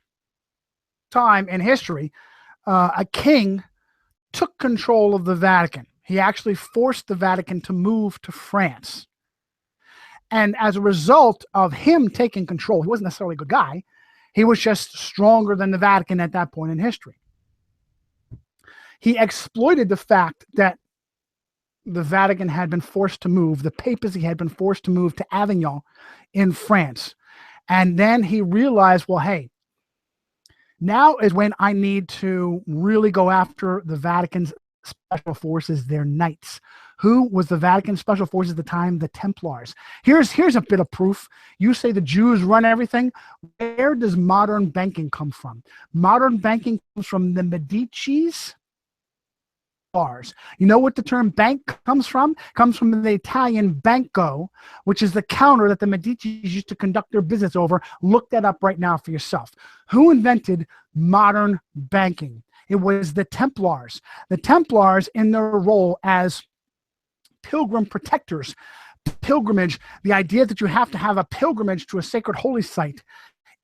Time in history, a king took control of the Vatican. He actually forced the Vatican to move to France. And as a result of him taking control, he wasn't necessarily a good guy. He was just stronger than the Vatican at that point in history. He exploited the fact that the Vatican had been forced to move, the papacy had been forced to move to Avignon in France. And then he realized, well, hey, now is when I need to really go after the Vatican's special forces, their knights. Who was the Vatican special forces at the time? The Templars. Here's a bit of proof. You say the Jews run everything. Where does modern banking come from? Modern banking comes from the Medicis. You know what the term bank comes from? It comes from the Italian banco, which is the counter that the Medicis used to conduct their business over. Look that up right now for yourself. Who invented modern banking? It was the Templars. The Templars, in their role as pilgrim protectors, pilgrimage, the idea that you have to have a pilgrimage to a sacred holy site,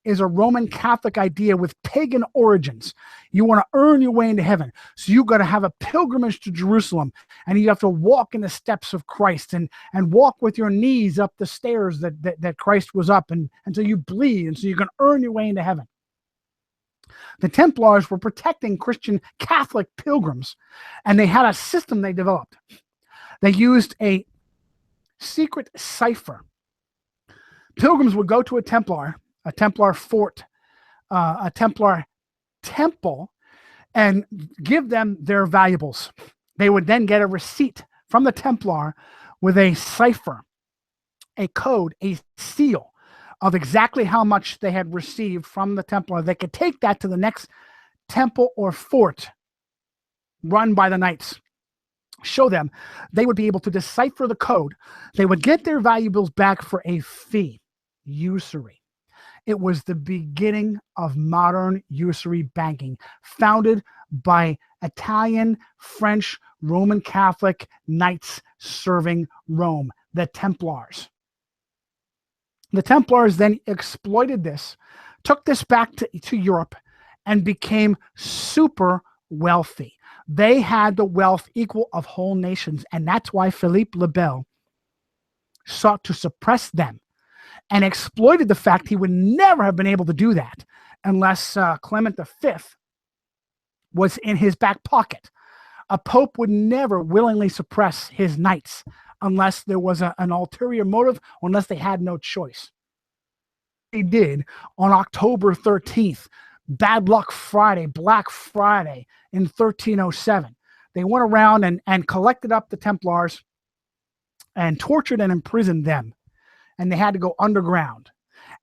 is a Roman Catholic idea with pagan origins. You want to earn your way into heaven. So you got to have a pilgrimage to Jerusalem, and you have to walk in the steps of Christ and walk with your knees up the stairs that Christ was up until you bleed, and so you can earn your way into heaven. The Templars were protecting Christian Catholic pilgrims, and they had a system they developed. They used a secret cipher. Pilgrims would go to a Templar fort, a Templar temple, and give them their valuables. They would then get a receipt from the Templar with a cipher, a code, a seal of exactly how much they had received from the Templar. They could take that to the next temple or fort run by the knights. Show them. They would be able to decipher the code. They would get their valuables back for a fee, usury. It was the beginning of modern usury banking, founded by Italian, French, Roman Catholic knights serving Rome, the Templars. The Templars then exploited this, took this back to Europe, and became super wealthy. They had the wealth equal of whole nations, and that's why Philippe le Bel sought to suppress them and exploited the fact he would never have been able to do that unless Clement V was in his back pocket. A pope would never willingly suppress his knights unless there was an ulterior motive or unless they had no choice. did on October 13th, Bad Luck Friday, Black Friday in 1307. They went around and collected up the Templars and tortured and imprisoned them. And they had to go underground.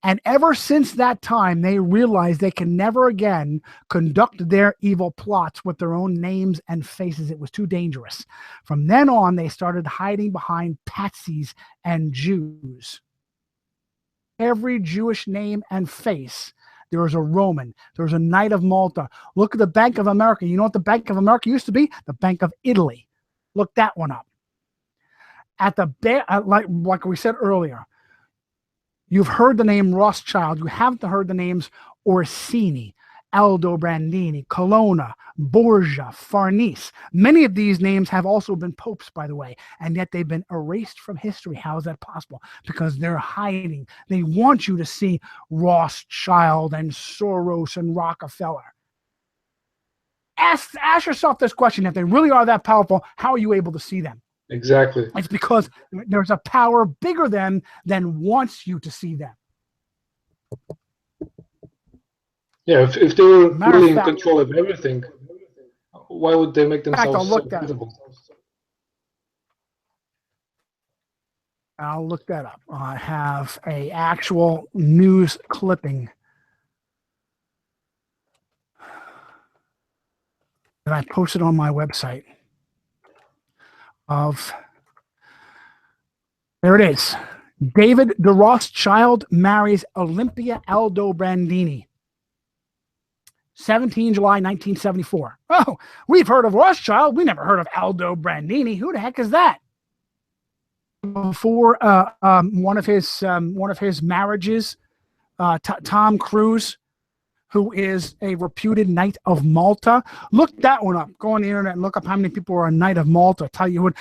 And ever since that time, they realized they can never again conduct their evil plots with their own names and faces. It was too dangerous. From then on, they started hiding behind patsies and Jews. Every Jewish name and face, there was a Roman, there was a Knight of Malta. Look at the Bank of America. You know what the Bank of America used to be? The Bank of Italy. Look that one up. At the like we said earlier, you've heard the name Rothschild. You haven't heard the names Orsini, Aldobrandini, Colonna, Borgia, Farnese. Many of these names have also been popes, by the way, and yet they've been erased from history. How is that possible? Because they're hiding. They want you to see Rothschild and Soros and Rockefeller. Ask yourself this question. If they really are that powerful, how are you able to see them? Exactly. It's because there's a power bigger than wants you to see them. Yeah, if they were really in control of everything, why would they make themselves so visible? I'll look that up. I have a actual news clipping that I posted on my website. There it is. David de Rothschild marries Olympia Aldobrandini. 17 July 1974. Oh, we've heard of Rothschild. We never heard of Aldobrandini. Who the heck is that? Before one of his marriages, Tom Cruise, who is a reputed Knight of Malta. Look that one up. Go on the internet and look up how many people are a Knight of Malta. Tell you what.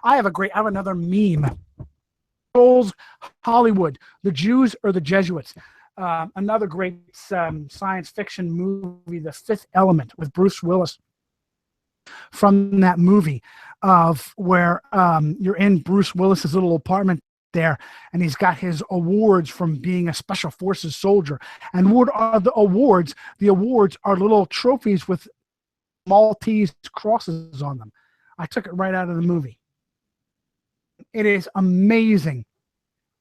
I have another meme. Hollywood, the Jews or the Jesuits. Another great science fiction movie, The Fifth Element, with Bruce Willis. From that movie of where you're in Bruce Willis's little apartment there, and he's got his awards from being a special forces soldier. And what are the awards? The awards are little trophies with Maltese crosses on them. I took it right out of the movie. It is amazing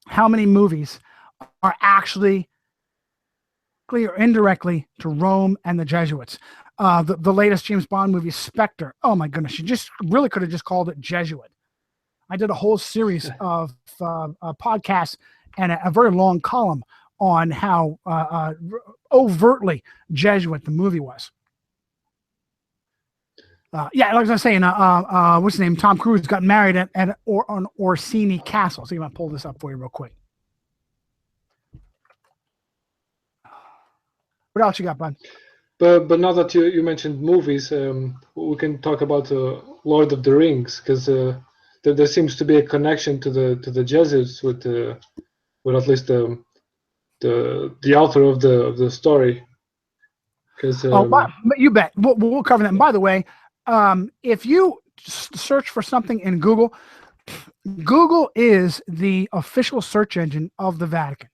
how many movies are actually or indirectly to Rome and the Jesuits. The latest James Bond movie, Spectre. Oh my goodness, you just really could have just called it Jesuit. I did a whole series of podcasts and a very long column on how overtly Jesuit the movie was. Yeah, like I was saying, what's his name? Tom Cruise got married at an Orsini Castle. So I'm gonna pull this up for you real quick. What else you got, bud? But now that you mentioned movies, we can talk about Lord of the Rings, because there seems to be a connection to the Jesuits with at least the author of the story. Because you bet we'll cover that. And by the way, if you search for something in Google, Google is the official search engine of the Vatican.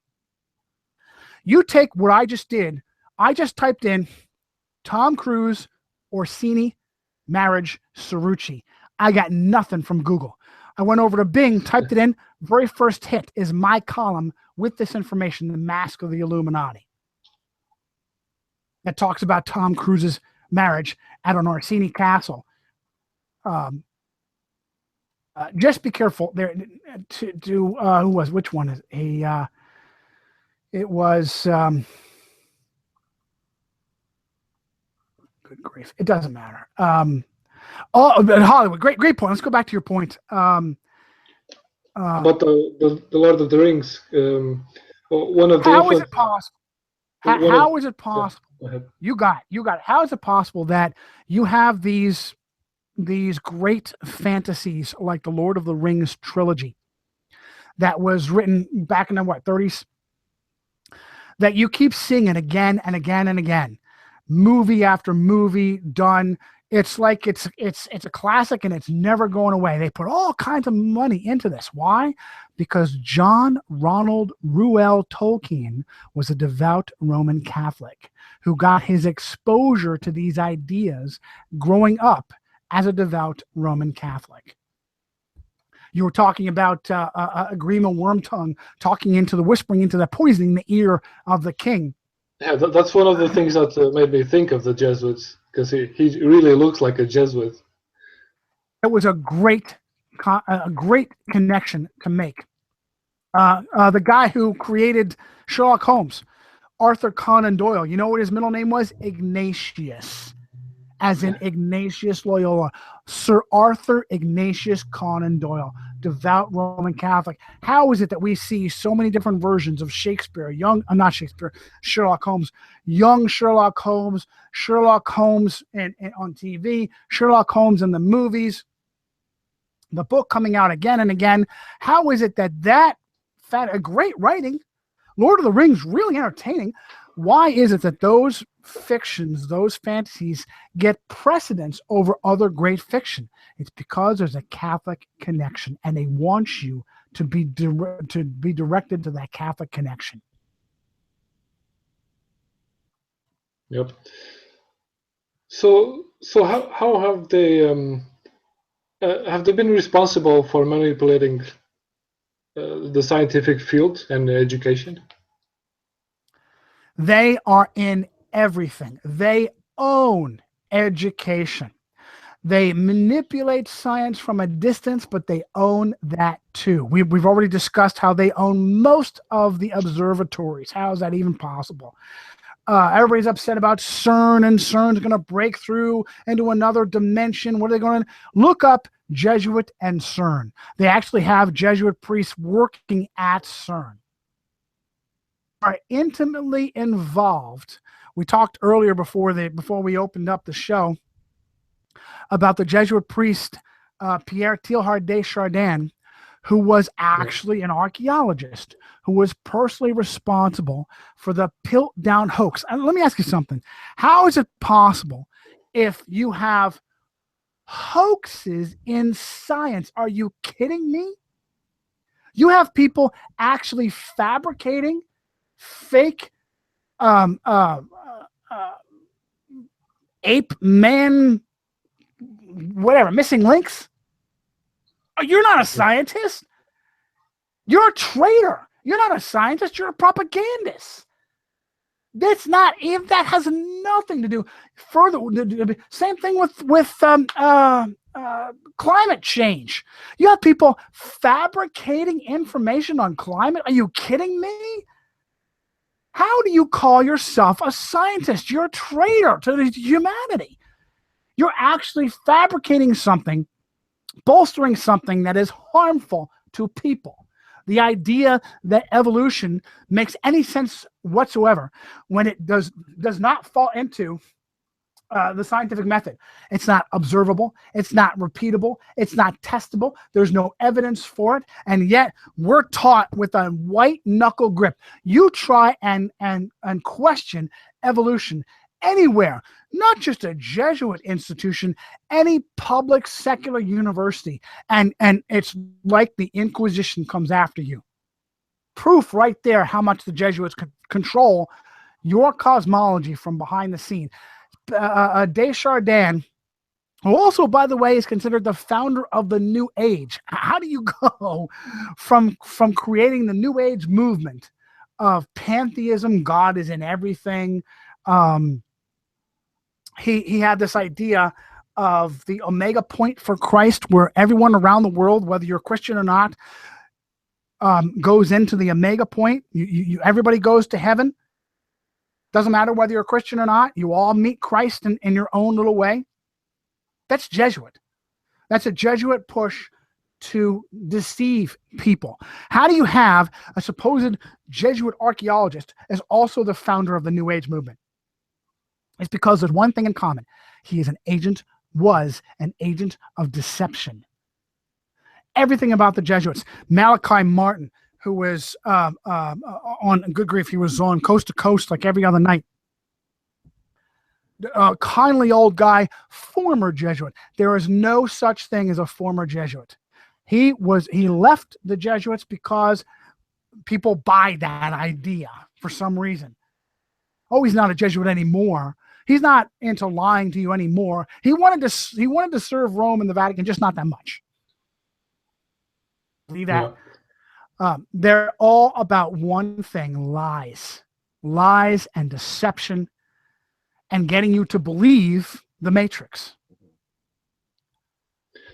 You take what I just did. I just typed in Tom Cruise, Orsini, marriage, Cirucci. I got nothing from Google. I went over to Bing, typed it in. Very first hit is my column with this information, The Mask of the Illuminati. That talks about Tom Cruise's marriage at an Orsini castle. Just be careful there. Who was? Which one is he? It was. Good grief! It doesn't matter. Hollywood. Great point. Let's go back to your point. About the Lord of the Rings. One of the. How is it possible? How is it possible? Yeah, you got it. How is it possible that you have these great fantasies like the Lord of the Rings trilogy that was written back in the 30s, that you keep seeing it again and again and again, movie after movie done, It's like it's a classic and it's never going away. They put all kinds of money into this. Why? Because John Ronald Reuel Tolkien was a devout Roman Catholic who got his exposure to these ideas growing up as a devout Roman Catholic. You were talking about Grima Wormtongue whispering into the poisoning the ear of the king. Yeah, that's one of the things that made me think of the Jesuits, because he really looks like a Jesuit. It was a great connection to make. The guy who created Sherlock Holmes, Arthur Conan Doyle, you know what his middle name was? Ignatius, as in Ignatius Loyola. Sir Arthur Ignatius Conan Doyle, devout Roman Catholic. How is it that we see so many different versions of Shakespeare, Sherlock Holmes, young Sherlock Holmes on TV, Sherlock Holmes in the movies, the book coming out again and again? How is it that a great writing, Lord of the Rings, really entertaining? Why is it that those fictions, those fantasies get precedence over other great fiction? It's because there's a Catholic connection, and they want you to be directed to that Catholic connection. Yep. So how have they been responsible for manipulating the scientific field and education? They are in everything. They own education. They manipulate science from a distance, but they own that too. We've already discussed how they own most of the observatories. How is that even possible? Everybody's upset about CERN, and CERN's going to break through into another dimension. What are they going to look up? Jesuit and CERN. They actually have Jesuit priests working at CERN. Are intimately involved. We talked earlier before we opened up the show about the Jesuit priest Pierre Teilhard de Chardin, who was actually an archaeologist who was personally responsible for the Piltdown hoax. And let me ask you something. How is it possible if you have hoaxes in science? Are you kidding me? You have people actually fabricating fake ape man, whatever, missing links. You're not a scientist. You're a traitor. You're not a scientist. You're a propagandist. That has nothing to do. Further, same thing with climate change. You have people fabricating information on climate. Are you kidding me? How do you call yourself a scientist? You're a traitor to humanity. You're actually fabricating something, bolstering something that is harmful to people. The idea that evolution makes any sense whatsoever when it does not fall into the scientific method. It's not observable. It's not repeatable. It's not testable. There's no evidence for it. And yet we're taught with a white knuckle grip. You try and question evolution anywhere, not just a Jesuit institution, any public secular university. And it's like the Inquisition comes after you. Proof right there how much the Jesuits control your cosmology from behind the scene. Desjardins, who also, by the way, is considered the founder of the New Age. How do you go from creating the New Age movement of pantheism, God is in everything? He had this idea of the Omega point for Christ, where everyone around the world, whether you're Christian or not, goes into the Omega point. Everybody goes to heaven. Doesn't matter whether you're a Christian or not. You all meet Christ in your own little way. That's Jesuit. That's a Jesuit push to deceive people. How do you have a supposed Jesuit archaeologist as also the founder of the New Age movement? It's because there's one thing in common. He is was an agent of deception. Everything about the Jesuits. Malachi Martin, who was on Good Grief, he was on Coast to Coast like every other night. kindly old guy, former Jesuit. There is no such thing as a former Jesuit. He left the Jesuits because people buy that idea for some reason. Oh, he's not a Jesuit anymore. He's not into lying to you anymore. He wanted to serve Rome and the Vatican, just not that much. See that? Yeah. They're all about one thing: lies and deception, and getting you to believe the Matrix.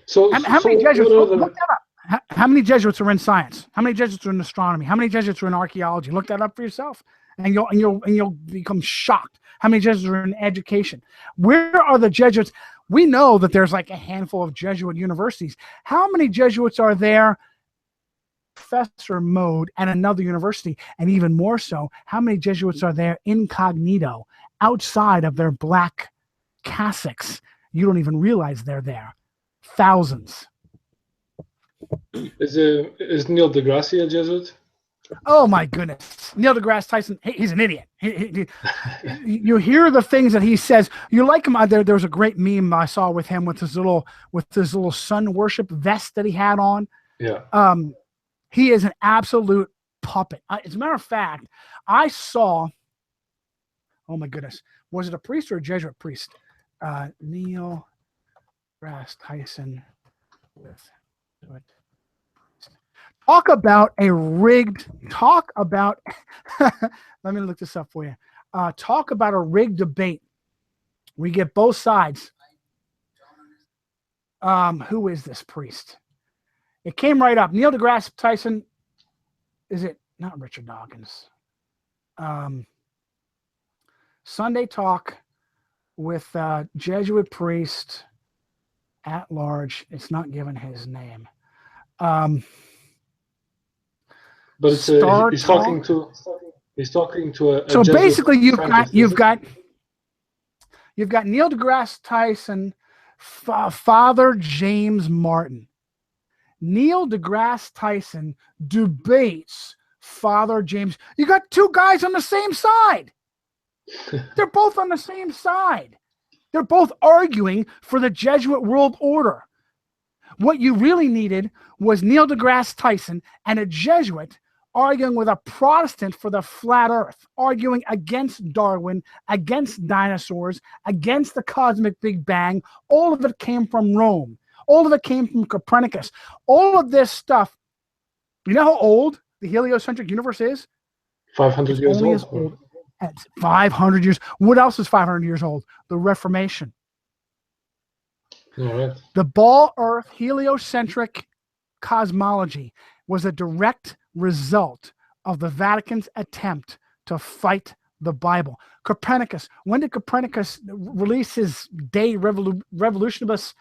So how many Jesuits? Look that up. How many Jesuits are in science? How many Jesuits are in astronomy? How many Jesuits are in archaeology? Look that up for yourself, and you'll become shocked. How many Jesuits are in education? Where are the Jesuits? We know that there's like a handful of Jesuit universities. How many Jesuits are there? Professor mode at another university, and even more so, how many Jesuits are there incognito outside of their black cassocks? You don't even realize they're there. Thousands. Is Neil deGrasse a Jesuit? Oh my goodness, Neil deGrasse Tyson, he's an idiot. You hear the things that he says. You like him. There was a great meme I saw with him with his little sun worship vest that he had on. Yeah. He is an absolute puppet. As a matter of fact, I saw, oh my goodness, was it a priest or a Jesuit priest? Neil deGrasse Tyson. Talk about a rigged, let me look this up for you. Talk about a rigged debate. We get both sides. Who is this priest? It came right up. Neil deGrasse Tyson. Is it not Richard Dawkins? Sunday Talk with Jesuit priest at large. It's not given his name. But it's he's talking to a so Jesuit basically you've apprentice, got Neil deGrasse Tyson, Father James Martin. Neil deGrasse Tyson debates Father James. You got two guys on the same side. They're both on the same side. They're both arguing for the Jesuit world order. What you really needed was Neil deGrasse Tyson and a Jesuit arguing with a Protestant for the flat earth, arguing against Darwin, against dinosaurs, against the cosmic Big Bang. All of it came from Rome. All of it came from Copernicus. All of this stuff. You know how old the heliocentric universe is? 500 years old. It's 500 years. What else is 500 years old? The Reformation. All right. The ball earth heliocentric cosmology was a direct result of the Vatican's attempt to fight the Bible. Copernicus. When did Copernicus release his De Revolutionibus,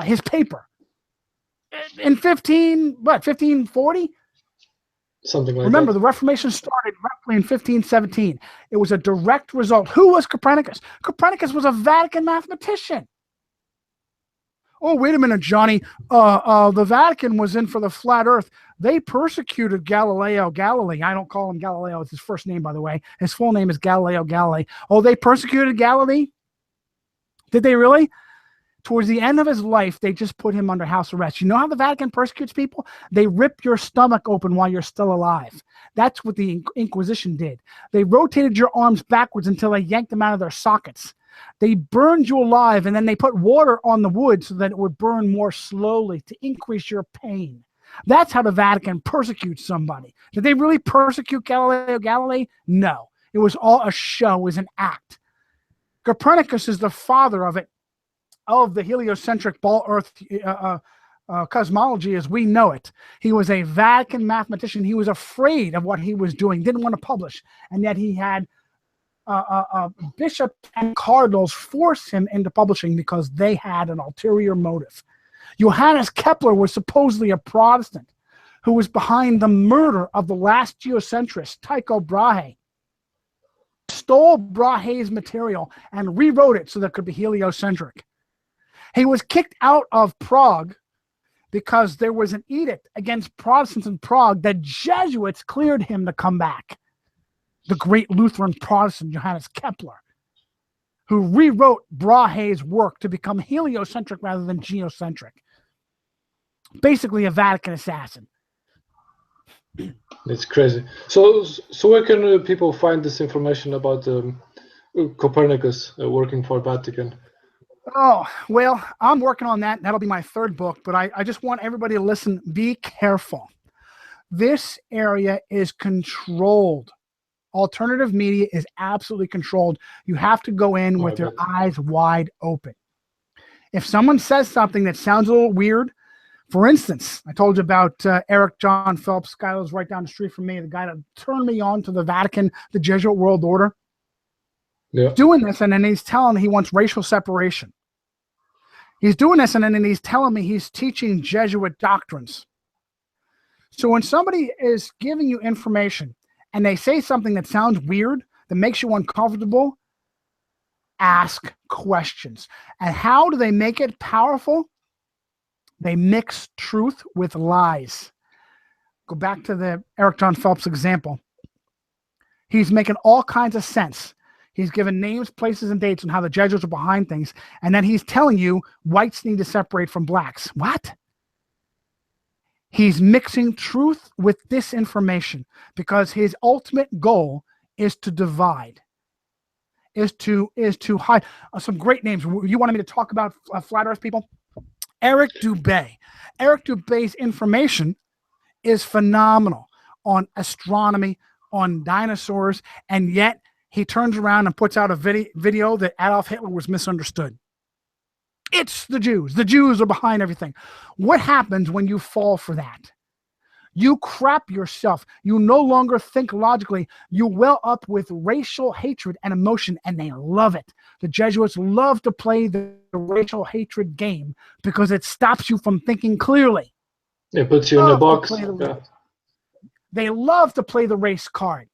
his paper? In 1540? Something like Remember, that. the Reformation started roughly in 1517. It was a direct result. Who was Copernicus? Copernicus was a Vatican mathematician. Oh, wait a minute, Johnny. The Vatican was in for the flat earth. They persecuted Galileo Galilei. I don't call him Galileo. It's his first name, by the way. His full name is Galileo Galilei. Oh, they persecuted Galilei? Did they really? Towards the end of his life, they just put him under house arrest. You know how the Vatican persecutes people? They rip your stomach open while you're still alive. That's what the Inquisition did. They rotated your arms backwards until they yanked them out of their sockets. They burned you alive, and then they put water on the wood so that it would burn more slowly to increase your pain. That's how the Vatican persecutes somebody. Did they really persecute Galileo Galilei? No. It was all a show. It was an act. Copernicus is the father of it, of the heliocentric ball earth cosmology as we know it. He was a Vatican mathematician. He was afraid of what he was doing, didn't want to publish, and yet he had bishops and cardinals force him into publishing because they had an ulterior motive. Johannes Kepler was supposedly a Protestant who was behind the murder of the last geocentrist, Tycho Brahe. Stole Brahe's material and rewrote it so that it could be heliocentric. He was kicked out of Prague because there was an edict against Protestants in Prague that Jesuits cleared him to come back. The great Lutheran Protestant Johannes Kepler. who rewrote Brahe's work to become heliocentric rather than geocentric. Basically a Vatican assassin. It's crazy. So where can people find this information about Copernicus working for Vatican? Oh, well, I'm working on that. That'll be my third book, but I just want everybody to listen. Be careful. This area is controlled. Alternative media is absolutely controlled. You have to go in with your eyes wide open. If someone says something that sounds a little weird, for instance, I told you about Eric John Phelps, guy that was right down the street from me, the guy that turned me on to the Vatican, the Jesuit world order. Yeah. Doing this, and then he's telling me he wants racial separation. He's doing this, and then he's telling me he's teaching Jesuit doctrines. So when somebody is giving you information and they say something that sounds weird, that makes you uncomfortable, ask questions. And how do they make it powerful? They mix truth with lies. Go back to the Eric John Phelps example. He's making all kinds of sense. He's given names, places, and dates on how the Jesuits are behind things. And then he's telling you whites need to separate from blacks. What? He's mixing truth with disinformation because his ultimate goal is to divide, is to hide. Some great names. You wanted me to talk about flat earth people? Eric Dubé. Eric Dubé's information is phenomenal on astronomy, on dinosaurs, and yet he turns around and puts out a video that Adolf Hitler was misunderstood. It's the Jews. The Jews are behind everything. What happens when you fall for that? You crap yourself. You no longer think logically. You well up with racial hatred and emotion, and they love it. The Jesuits love to play the racial hatred game because it stops you from thinking clearly. It puts you in a box. They love to play the race card.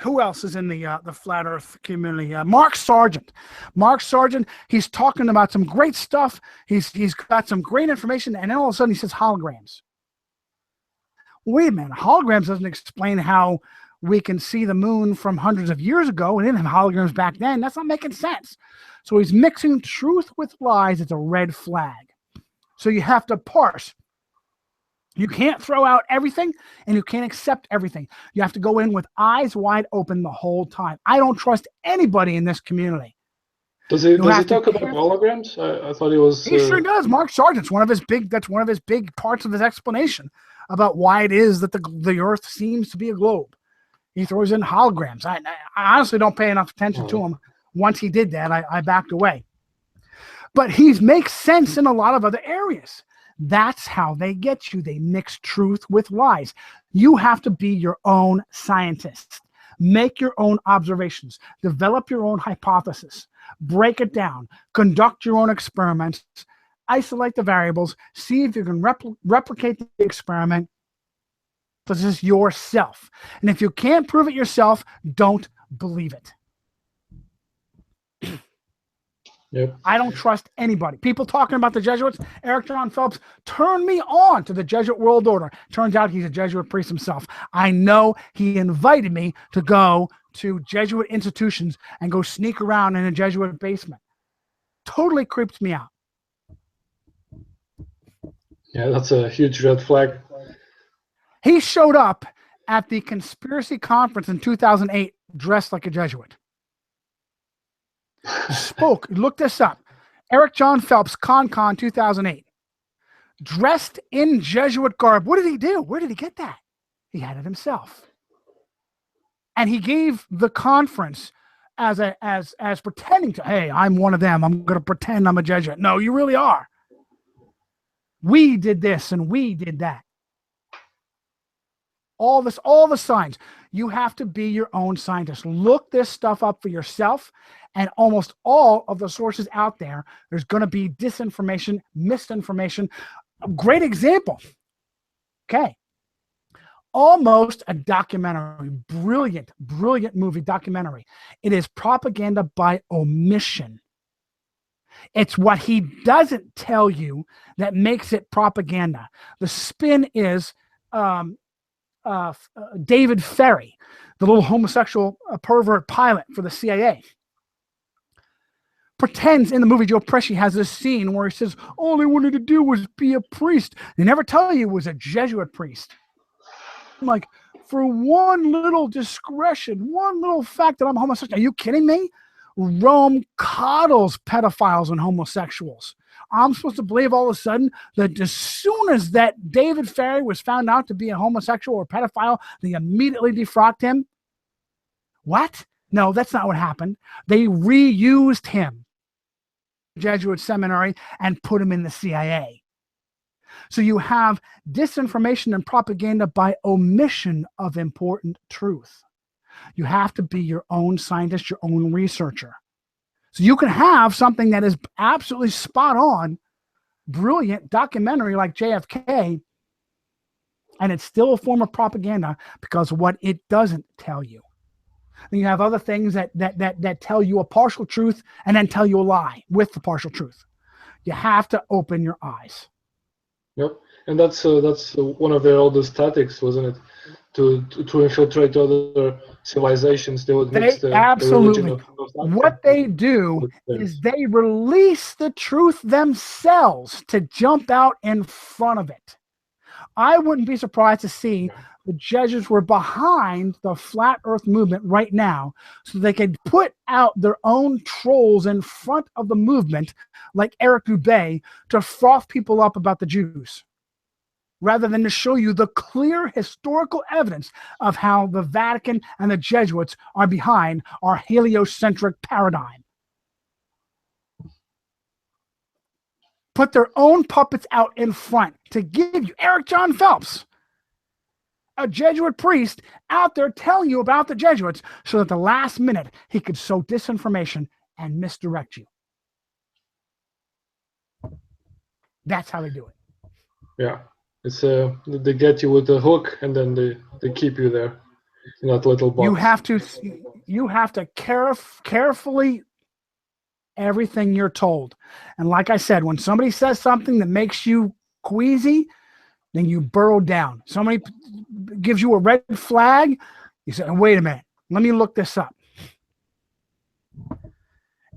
Who else is in the flat earth community? Mark Sargent. Mark Sargent, he's talking about some great stuff. He's got some great information, and then all of a sudden he says holograms. Wait a minute, holograms doesn't explain how we can see the moon from hundreds of years ago. We didn't have holograms back then. That's not making sense. So he's mixing truth with lies. It's a red flag. So you have to parse. You can't throw out everything, and you can't accept everything. You have to go in with eyes wide open the whole time. I don't trust anybody in this community. Does he talk about holograms? I thought he was. He sure does. Mark Sargent's that's one of his big parts of his explanation about why it is that the Earth seems to be a globe. He throws in holograms. I honestly don't pay enough attention to him. Once he did that, I backed away. But he makes sense in a lot of other areas. That's how they get you. They mix truth with lies. You have to be your own scientist. Make your own observations. Develop your own hypothesis. Break it down. Conduct your own experiments. Isolate the variables. See if you can replicate the experiment. This is yourself. And if you can't prove it yourself, don't believe it. Yep. I don't trust anybody. People talking about the Jesuits, Eric John Phelps turned me on to the Jesuit world order. Turns out he's a Jesuit priest himself. I know he invited me to go to Jesuit institutions and go sneak around in a Jesuit basement. Totally creeps me out. Yeah, that's a huge red flag. He showed up at the conspiracy conference in 2008 dressed like a Jesuit. Spoke, look this up. Eric John Phelps, Con 2008. Dressed in Jesuit garb. What did he do? Where did he get that? He had it himself. And he gave the conference as pretending to, hey, I'm one of them. I'm going to pretend I'm a Jesuit. No, you really are. We did this and we did that. All the signs. You have to be your own scientist. Look this stuff up for yourself. And almost all of the sources out there, there's going to be disinformation, misinformation. A great example. Okay. Almost a documentary. Brilliant movie documentary. It is propaganda by omission. It's what he doesn't tell you that makes it propaganda. The spin is David Ferry. the little homosexual pervert pilot for the CIA, pretends in the movie, Joe Pesci has this scene where he says, all he wanted to do was be a priest. They never tell you he was a Jesuit priest. I'm like, for one little discretion, one little fact that I'm homosexual, are you kidding me? Rome coddles pedophiles and homosexuals. I'm supposed to believe all of a sudden that as soon as that David Ferry was found out to be a homosexual or pedophile, they immediately defrocked him? What? No, that's not what happened. They reused him, Jesuit seminary, and put him in the CIA. So you have disinformation and propaganda by omission of important truth. You have to be your own scientist, your own researcher. So you can have something that is absolutely spot on, brilliant documentary like JFK, and it's still a form of propaganda because of what it doesn't tell you. Then you have other things that tell you a partial truth and then tell you a lie with the partial truth. You have to open your eyes. Yep, and that's one of their oldest tactics, wasn't it? To infiltrate other civilizations, they would mix the absolutely. religion of what they do is they release the truth themselves to jump out in front of it. I wouldn't be surprised to see the Jesuits were behind the flat earth movement right now so they could put out their own trolls in front of the movement like Eric Dubé to froth people up about the Jews, rather than to show you the clear historical evidence of how the Vatican and the Jesuits are behind our heliocentric paradigm. Put their own puppets out in front to give you Eric John Phelps, a Jesuit priest, out there telling you about the Jesuits so that the last minute he could sow disinformation and misdirect you. That's how they do it. Yeah. It's they get you with the hook and then they keep you there in that little box. You have to carefully everything you're told. And like I said, when somebody says something that makes you queasy, then you burrow down. Somebody gives you a red flag, you say, wait a minute, let me look this up.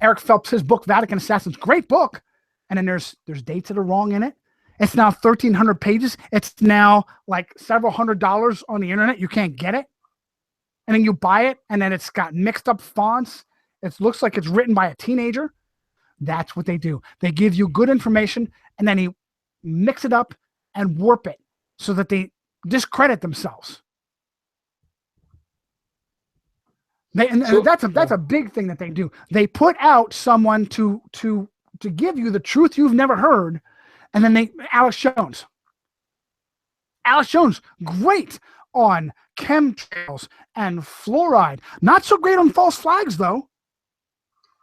Eric Phelps, his book, Vatican Assassins, great book. And then there's dates that are wrong in it. It's now 1,300 pages. It's now like several $100s on the internet. You can't get it. And then you buy it, and then it's got mixed up fonts. It looks like it's written by a teenager. That's what they do. They give you good information, and then you mix it up and warp it so that they discredit themselves. That's a big thing that they do. They put out someone to give you the truth you've never heard. And then Alex Jones, great on chemtrails and fluoride. Not so great on false flags, though.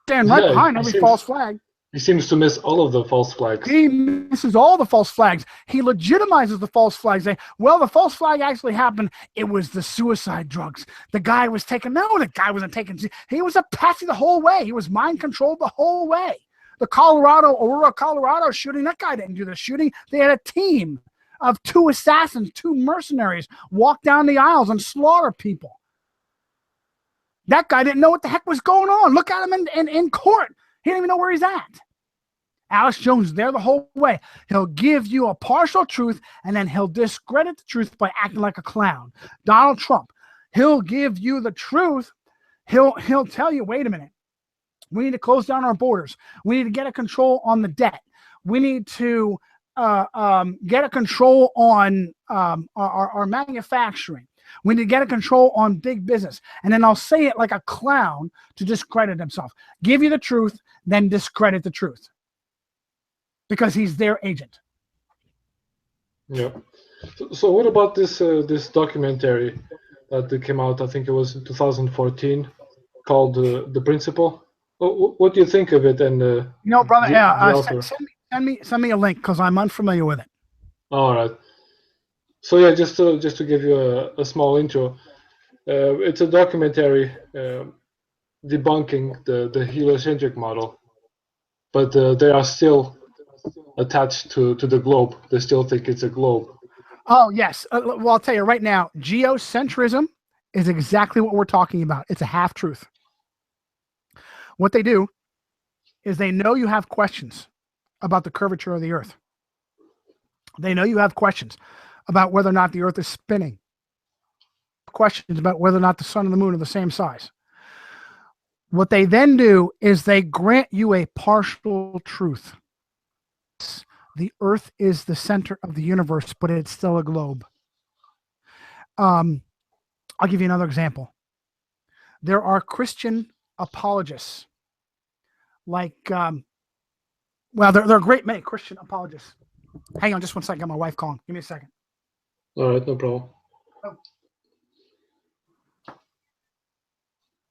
Stand right behind every false flag. He seems to miss all of the false flags. He misses all the false flags. He legitimizes the false flags. Well, the false flag actually happened. It was the suicide drugs. The guy was taken. No, the guy wasn't taken. He was a patsy the whole way. He was mind controlled the whole way. The Aurora, Colorado shooting, that guy didn't do the shooting. They had a team of 2 assassins, 2 mercenaries, walk down the aisles and slaughter people. That guy didn't know what the heck was going on. Look at him in court. He didn't even know where he's at. Alex Jones is there the whole way. He'll give you a partial truth, and then he'll discredit the truth by acting like a clown. Donald Trump, he'll give you the truth. He'll tell you, wait a minute. We need to close down our borders. We need to get a control on the debt. We need to get a control on our manufacturing. We need to get a control on big business. And then I'll say it like a clown to discredit himself. Give you the truth, then discredit the truth. Because he's their agent. Yeah. So what about this documentary that came out, I think it was in 2014, called The Principle? What do you think of it? And brother, send me a link because I'm unfamiliar with it. All right. So yeah, just to give you a small intro, it's a documentary debunking the heliocentric model, but they are still attached to the globe. They still think it's a globe. Oh yes. Well, I'll tell you right now, geocentrism is exactly what we're talking about. It's a half-truth. What they do is they know you have questions about the curvature of the Earth. They know you have questions about whether or not the Earth is spinning. Questions about whether or not the sun and the moon are the same size. What they then do is they grant you a partial truth. The Earth is the center of the universe, but it's still a globe. I'll give you another example. There are Christian apologists, like, well, there are a great many Christian apologists. Hang on just one second. I got my wife calling. Give me a second. All right, no problem. Oh.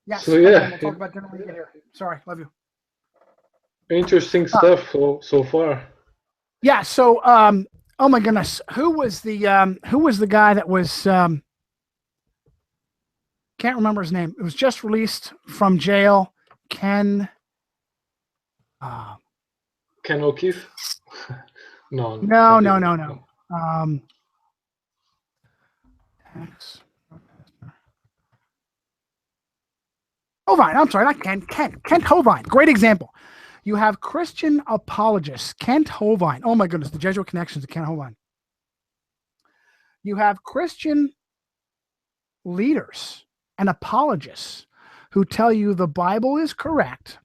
Yes. So yeah, we'll talk about dinner when we get here. Sorry, love you. Interesting stuff so far. Yeah. So, oh my goodness, who was the guy that was? Can't remember his name. It was just released from jail. Ken O'Keefe? No. Hovind. I'm sorry, not Ken. Kent Hovind. Great example. You have Christian apologists. Kent Hovind. Oh my goodness, the Jesuit connections to Kent Hovind. You have Christian leaders and apologists who tell you the Bible is correct,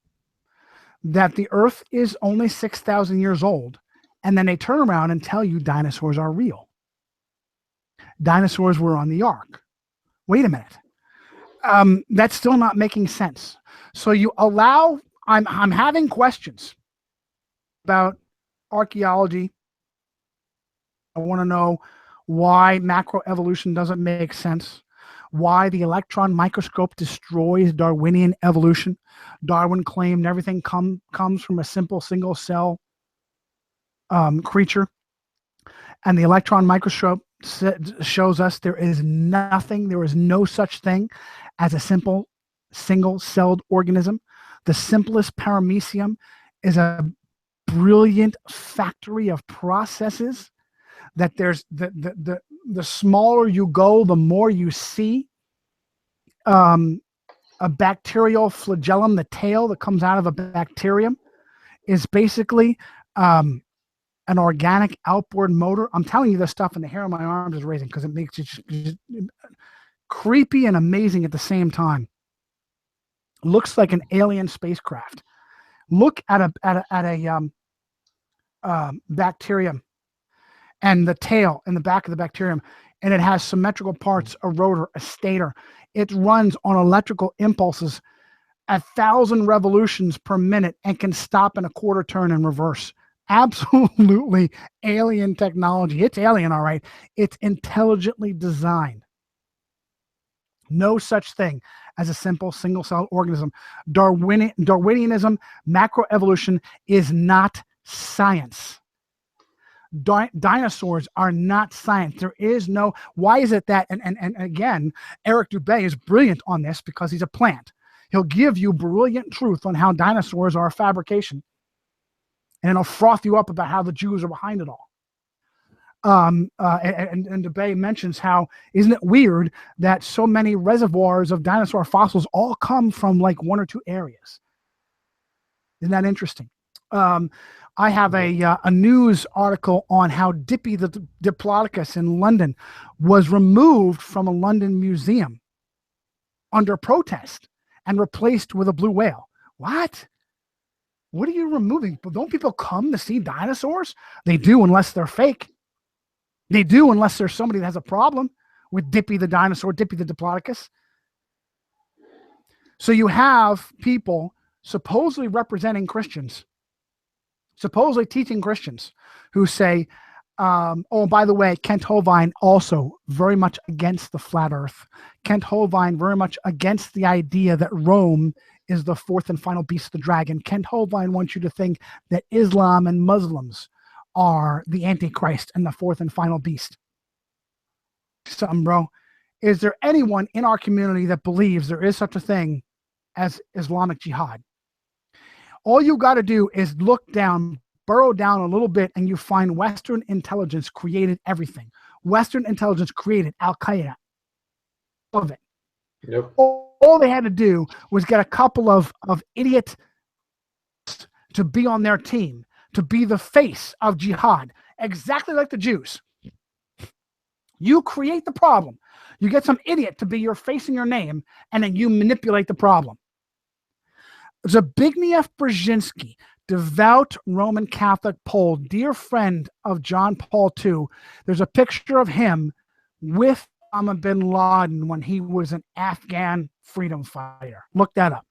that the Earth is only 6,000 years old, and then they turn around and tell you dinosaurs are real. Dinosaurs were on the ark. Wait a minute. That's still not making sense. So you allow, I'm having questions about archaeology. I want to know why macroevolution doesn't make sense, why the electron microscope destroys Darwinian evolution. Darwin claimed everything comes from a simple single cell creature, and the electron microscope shows us there is no such thing as a simple single-celled organism. The simplest paramecium is a brilliant factory of processes that there's the smaller you go, the more you see. A bacterial flagellum, the tail that comes out of a bacterium, is basically an organic outboard motor. I'm telling you this stuff and the hair on my arms is raising because it makes it just creepy and amazing at the same time. Looks like an alien spacecraft. Look at a bacterium and the tail in the back of the bacterium, and it has symmetrical parts, a rotor, a stator. It runs on electrical impulses 1,000 revolutions per minute and can stop in a quarter turn in reverse. Absolutely alien technology. It's alien, all right. It's intelligently designed. No such thing as a simple single-celled organism. Darwinianism, macroevolution is not science. Dinosaurs are not science. There is no. Why is it that? And again, Eric Dubé is brilliant on this because he's a plant. He'll give you brilliant truth on how dinosaurs are a fabrication, and it'll froth you up about how the Jews are behind it all. And Dubé mentions how, isn't it weird that so many reservoirs of dinosaur fossils all come from like one or two areas? Isn't that interesting? I have a news article on how Dippy the Diplodocus in London was removed from a London museum under protest and replaced with a blue whale. What? What are you removing? Don't people come to see dinosaurs? They do, unless they're fake. They do, unless there's somebody that has a problem with Dippy the dinosaur, Dippy the Diplodocus. So you have people supposedly representing Christians, supposedly teaching Christians, who say, oh, by the way, Kent Hovind also very much against the flat earth. Kent Hovind very much against the idea that Rome is the fourth and final beast of the dragon. Kent Hovind wants you to think that Islam and Muslims are the Antichrist and the fourth and final beast. Something, bro. Is there anyone in our community that believes there is such a thing as Islamic jihad? All you got to do is look down, burrow down a little bit, and you find Western intelligence created everything. Western intelligence created Al-Qaeda. All of it. Yep. All they had to do was get a couple of idiots to be on their team, to be the face of jihad, exactly like the Jews. You create the problem. You get some idiot to be your face in your name, and then you manipulate the problem. Zbigniew Brzezinski, devout Roman Catholic Pole, dear friend of John Paul II. There's a picture of him with Osama bin Laden when he was an Afghan freedom fighter. Look that up.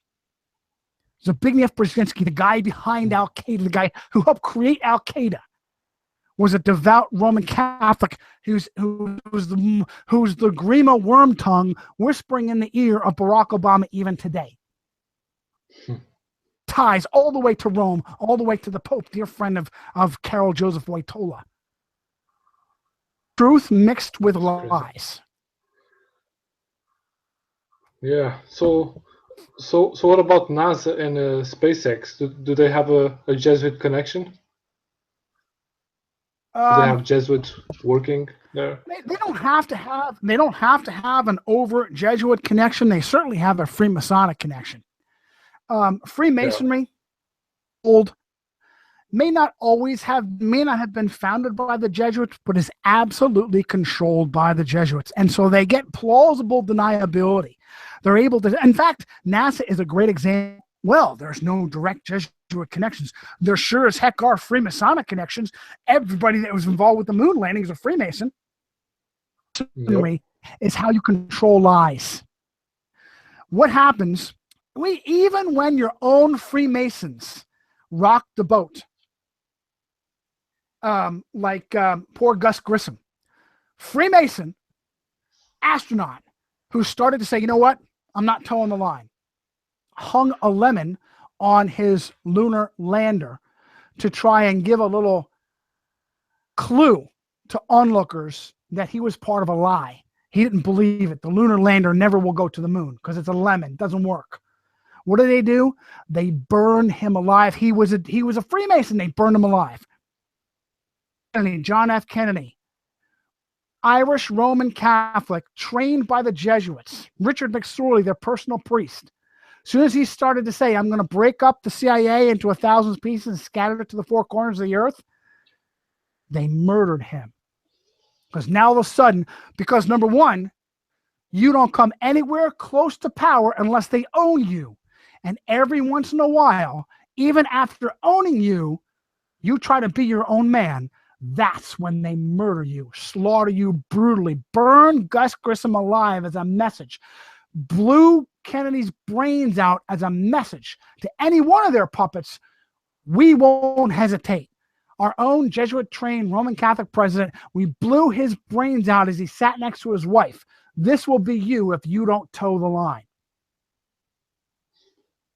Zbigniew Brzezinski, the guy behind Al-Qaeda, the guy who helped create Al-Qaeda, was a devout Roman Catholic who's the Grima worm tongue whispering in the ear of Barack Obama even today. Ties all the way to Rome, all the way to the Pope, dear friend of Karol Joseph Wojtyla. Truth mixed with lies. Yeah. So what about NASA and SpaceX? Do they have a Jesuit connection? Do they have Jesuit working there? They don't have to have an overt Jesuit connection. They certainly have a Freemasonic connection. Freemasonry, old, may not have been founded by the Jesuits, but is absolutely controlled by the Jesuits. And so they get plausible deniability. They're able to, in fact, NASA is a great example. Well, there's no direct Jesuit connections. There sure as heck are Freemasonic connections. Everybody that was involved with the moon landing is a Freemason. Yep. Is how you control lies. What happens, even when your own Freemasons rock the boat, like poor Gus Grissom, Freemason, astronaut, who started to say, you know what, I'm not towing the line, hung a lemon on his lunar lander to try and give a little clue to onlookers that he was part of a lie. He didn't believe it. The lunar lander never will go to the moon because it's a lemon. It doesn't work. What do? They burn him alive. He was a Freemason. They burned him alive. John F. Kennedy, Irish Roman Catholic, trained by the Jesuits. Richard McSorley, their personal priest. As soon as he started to say, I'm going to break up the CIA into 1,000 pieces and scatter it to the four corners of the earth, they murdered him. Because now all of a sudden, because number one, you don't come anywhere close to power unless they own you. And every once in a while, even after owning you, you try to be your own man. That's when they murder you, slaughter you brutally, burn Gus Grissom alive as a message, blew Kennedy's brains out as a message to any one of their puppets. We won't hesitate. Our own Jesuit-trained Roman Catholic president, we blew his brains out as he sat next to his wife. This will be you if you don't toe the line.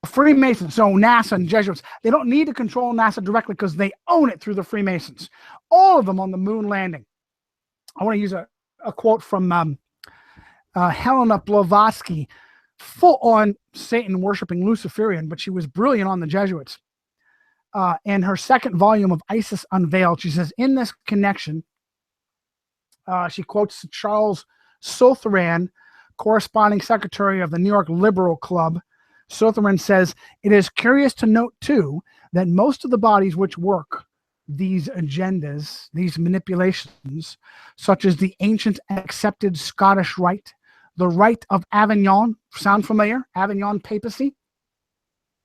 Freemasons, so NASA and Jesuits, they don't need to control NASA directly because they own it through the Freemasons. All of them on the moon landing. I want to use a quote from Helena Blavatsky, full-on Satan-worshipping Luciferian, but she was brilliant on the Jesuits. In her second volume of ISIS Unveiled, she says, in this connection, she quotes Charles Sotheran, corresponding secretary of the New York Liberal Club. Sotheran says, it is curious to note, too, that most of the bodies which work these agendas, these manipulations, such as the ancient and accepted Scottish Rite, the Rite of Avignon, sound familiar? Avignon papacy,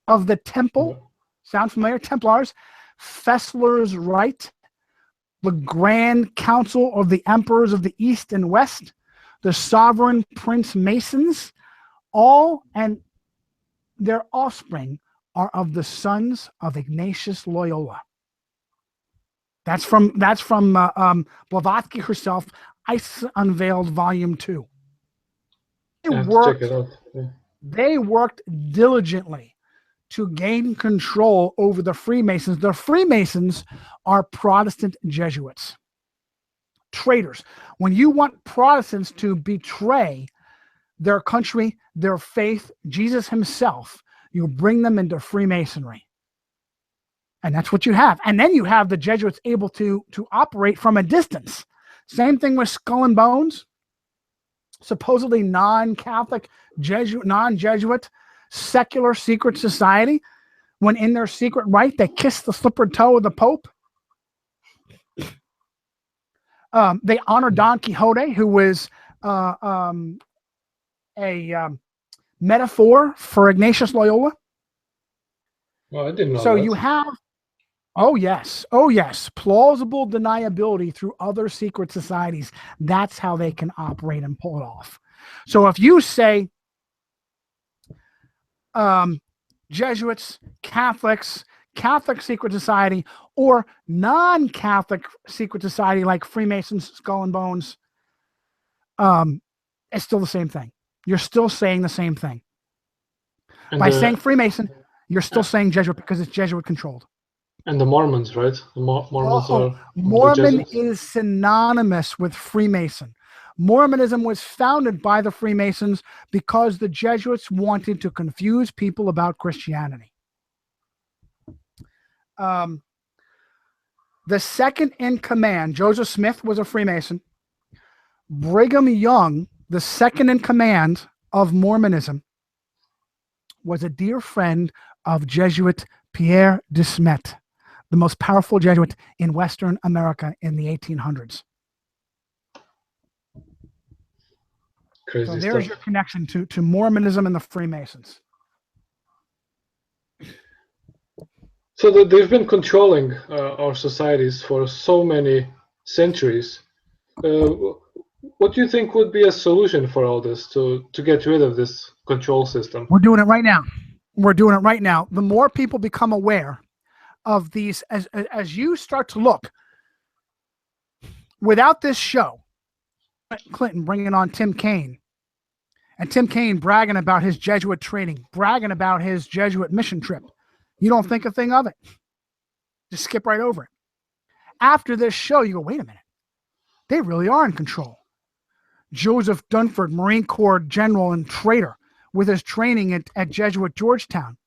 of the Temple, sound familiar? Templars, Fessler's Rite, the Grand Council of the Emperors of the East and West, the Sovereign Prince Masons, all and their offspring are of the sons of Ignatius Loyola. That's from Blavatsky herself, ISIS Unveiled Volume 2. They worked diligently to gain control over the Freemasons. The Freemasons are Protestant Jesuits, traitors. When you want Protestants to betray their country, their faith, Jesus himself, you bring them into Freemasonry. And that's what you have. And then you have the Jesuits able to operate from a distance. Same thing with Skull and Bones. supposedly non-Catholic, non-Jesuit, secular secret society, when in their secret rite they kiss the slippered toe of the Pope. They honor Don Quixote, who was a metaphor for Ignatius Loyola. Well, I didn't know So that. you have, oh yes, plausible deniability through other secret societies. That's how they can operate and pull it off. So if you say Jesuits, Catholics, Catholic secret society, or non-Catholic secret society like Freemasons, Skull and Bones, it's still the same thing. You're still saying the same thing. And By saying Freemason, you're still saying Jesuit because it's Jesuit controlled. And the Mormons, right? The Mormons are Mormon the Jesuits. is synonymous with Freemason. Mormonism was founded by the Freemasons because the Jesuits wanted to confuse people about Christianity. The second in command, Joseph Smith, was a Freemason. Brigham Young, the second in command of Mormonism, was a dear friend of Jesuit Pierre de Smet, the most powerful Jesuit in Western America in the 1800s. Crazy So there's stuff. your connection to Mormonism and the Freemasons. So they've been controlling our societies for so many centuries. What do you think would be a solution for all this to get rid of this control system? We're doing it right now. The more people become aware of these, as you start to look, without this show, Clinton bringing on Tim Kaine, and Tim Kaine bragging about his Jesuit training, bragging about his Jesuit mission trip, you don't think a thing of it. Just skip right over it. After this show, you go, wait a minute. They really are in control. Joseph Dunford, Marine Corps general and traitor, with his training at Jesuit Georgetown.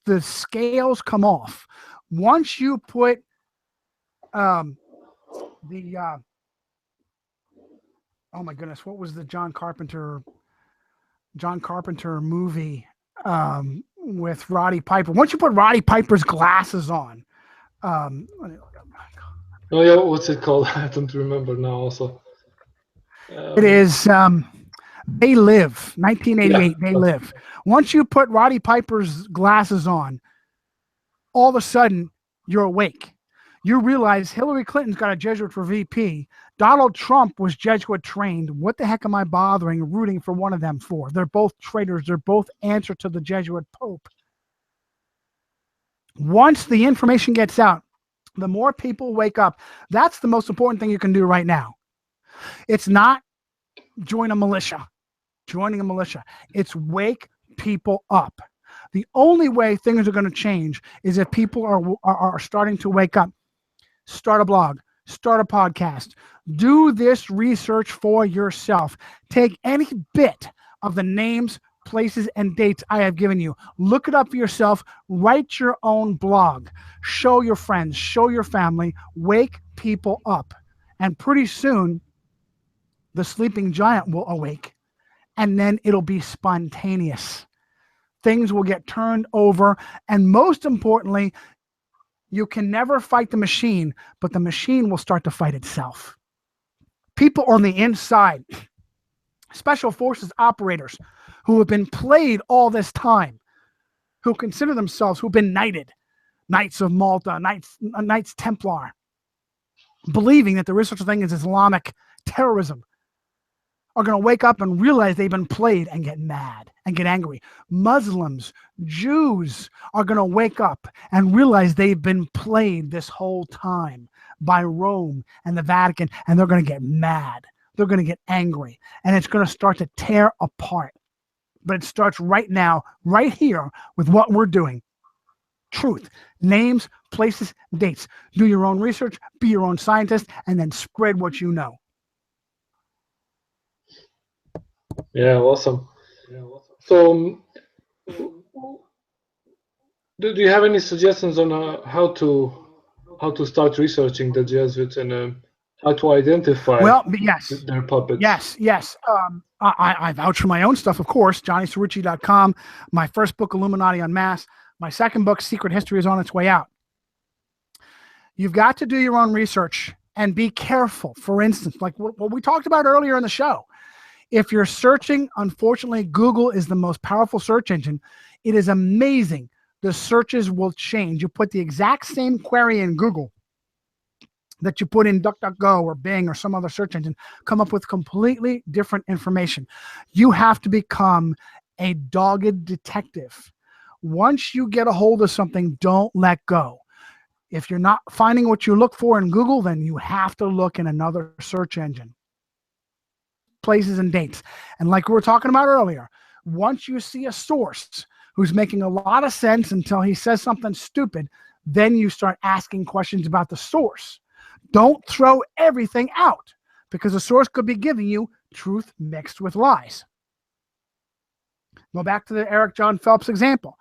The scales come off. Once you put oh my goodness, what was the John Carpenter movie with Roddy Piper? Once you put Roddy Piper's glasses on, Oh yeah, what's it called? I don't remember now. Also, it is They Live, 1988. Yeah. They Live. Once you put Roddy Piper's glasses on, all of a sudden you're awake. You realize Hillary Clinton's got a Jesuit for VP. Donald Trump was Jesuit trained. What the heck am I bothering rooting for one of them for? They're both traitors. They're both answer to the Jesuit Pope. Once the information gets out, the more people wake up. That's the most important thing you can do right now. It's not join a militia, joining a militia. It's wake people up. The only way things are going to change is if people are starting to wake up. Start a blog, start a podcast, do this research for yourself. Take any bit of the names, places, and dates I have given you. Look it up for yourself. Write your own blog. Show your friends, show your family, wake people up. And pretty soon, the sleeping giant will awake, and then it'll be spontaneous. Things will get turned over, and most importantly, you can never fight the machine, but the machine will start to fight itself. People on the inside, special forces operators who have been played all this time, who consider themselves, who've been knighted, Knights of Malta, Knights Templar, believing that there is such a thing as Islamic terrorism, are going to wake up and realize they've been played and get mad and get angry. Muslims, Jews are going to wake up and realize they've been played this whole time by Rome and the Vatican, and they're going to get mad. They're going to get angry, and it's going to start to tear apart. But it starts right now, right here, with what we're doing. Truth, names, places, dates. Do your own research, be your own scientist, and then spread what you know. Yeah, awesome. So, do you have any suggestions on how to start researching the Jesuits and how to identify Well, yes. their puppets. Yes. I vouch for my own stuff, of course. JohnnyCirucci.com. My first book, Illuminati Unmasked. My second book, Secret History, is on its way out. You've got to do your own research and be careful. For instance, like what we talked about earlier in the show, if you're searching, unfortunately, Google is the most powerful search engine. It is amazing. The searches will change. You put the exact same query in Google that you put in DuckDuckGo or Bing or some other search engine, come up with completely different information. You have to become a dogged detective. Once you get a hold of something, don't let go. If you're not finding what you look for in Google, then you have to look in another search engine. Places and dates. And like we were talking about earlier, once you see a source who's making a lot of sense until he says something stupid, then you start asking questions about the source. Don't throw everything out, because the source could be giving you truth mixed with lies. Go back to the Eric John Phelps example.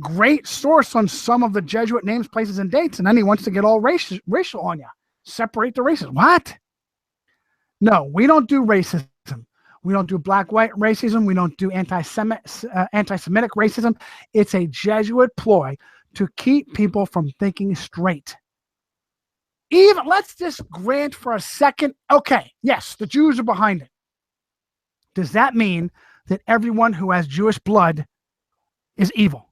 Great source on some of the Jesuit names, places, and dates, and then he wants to get all racial on you. Separate the races. What? No, we don't do racism. We don't do black-white racism. We don't do anti-Semitic racism. It's a Jesuit ploy to keep people from thinking straight. Even, let's just grant for a second, okay, yes, the Jews are behind it. Does that mean that everyone who has Jewish blood is evil?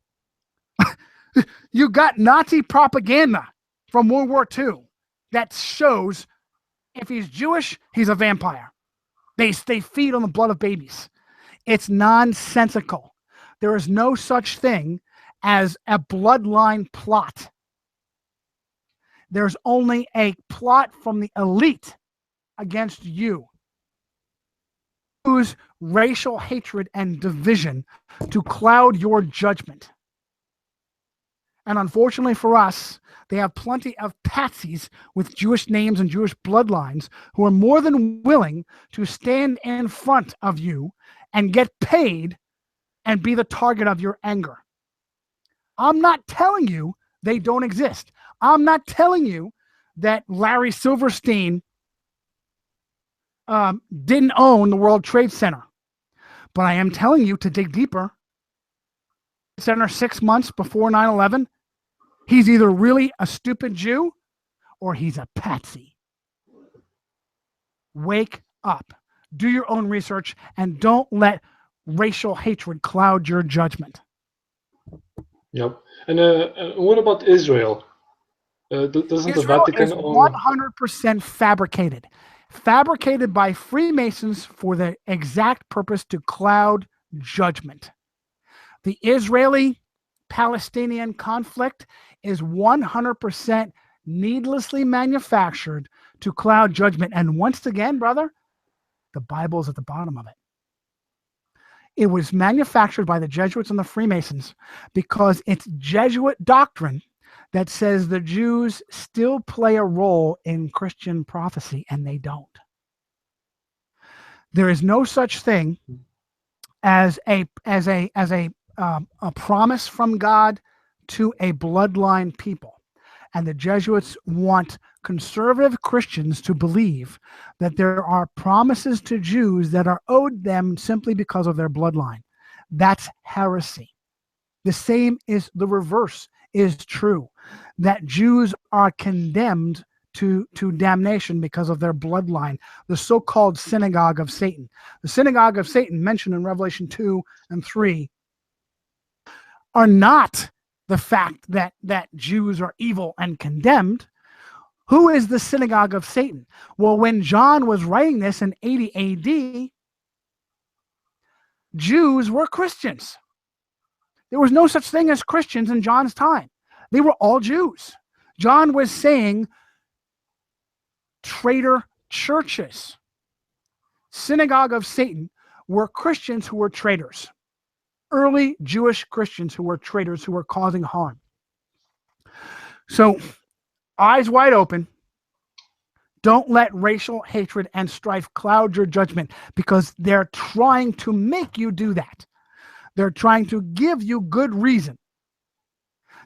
You got Nazi propaganda from World War II that shows if he's Jewish, he's a vampire. They feed on the blood of babies. It's nonsensical. There is no such thing as a bloodline plot. There's only a plot from the elite against you. Use racial hatred and division to cloud your judgment. And unfortunately for us, they have plenty of patsies with Jewish names and Jewish bloodlines who are more than willing to stand in front of you and get paid and be the target of your anger. I'm not telling you they don't exist. I'm not telling you that Larry Silverstein didn't own the World Trade Center. But I am telling you to dig deeper. Center 6 months before 9/11, he's either really a stupid Jew or he's a patsy. Wake up. Do your own research and don't let racial hatred cloud your judgment. Yep. And what about Israel? Doesn't the Vatican is 100% fabricated. Fabricated by Freemasons for the exact purpose to cloud judgment. The Israeli-Palestinian conflict is 100% needlessly manufactured to cloud judgment. And once again, brother, the Bible's at the bottom of it. It was manufactured by the Jesuits and the Freemasons because it's Jesuit doctrine that says the Jews still play a role in Christian prophecy, and they don't. There is no such thing as a promise from God to a bloodline people. And the Jesuits want conservative Christians to believe that there are promises to Jews that are owed them simply because of their bloodline. That's heresy. The same is the reverse is true, that Jews are condemned to damnation because of their bloodline, the so-called synagogue of Satan. The synagogue of Satan mentioned in Revelation 2 and 3 are not the fact that Jews are evil and condemned. Who is the synagogue of Satan? Well, when John was writing this in 80 AD, Jews were Christians. There was no such thing as Christians in John's time. They were all Jews. John was saying traitor churches. Synagogue of Satan were Christians who were traitors. Early Jewish Christians who were traitors, who were causing harm. So, eyes wide open. Don't let racial hatred and strife cloud your judgment, because they're trying to make you do that. They're trying to give you good reason.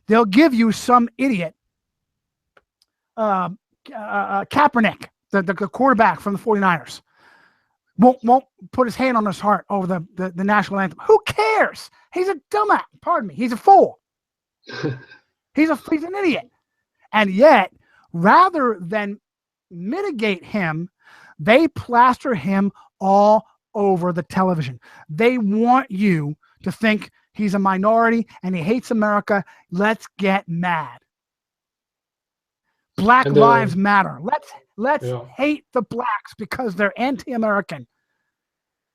They'll give you some idiot, Kaepernick, the quarterback from the 49ers, won't put his hand on his heart over the national anthem. Who cares? He's a dumbass. Pardon me. He's a fool. He's an idiot. And yet, rather than mitigate him, they plaster him all over the television. They want you to think he's a minority and he hates America. Let's get mad. Black lives matter. Let's hate the blacks because they're anti-American.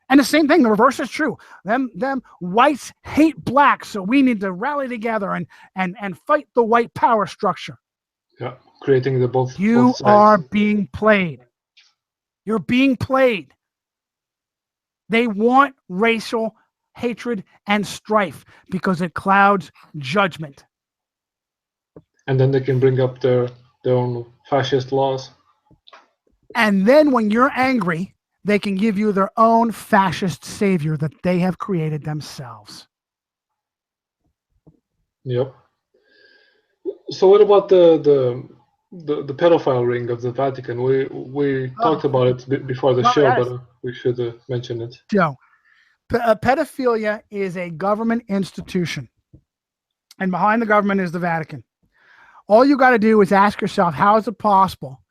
And the same thing, the reverse is true. Them whites hate blacks, so we need to rally together and fight the white power structure. Yeah, creating the both. You both sides. are being played. You're being played. They want racial hatred and strife because it clouds judgment. And then they can bring up their own fascist laws. And then when you're angry, they can give you their own fascist savior that they have created themselves. Yep. So what about the pedophile ring of the Vatican? We talked about it before the show, but we should mention it. Joe, pedophilia is a government institution, and behind the government is the Vatican. All you got to do is ask yourself, how is it possible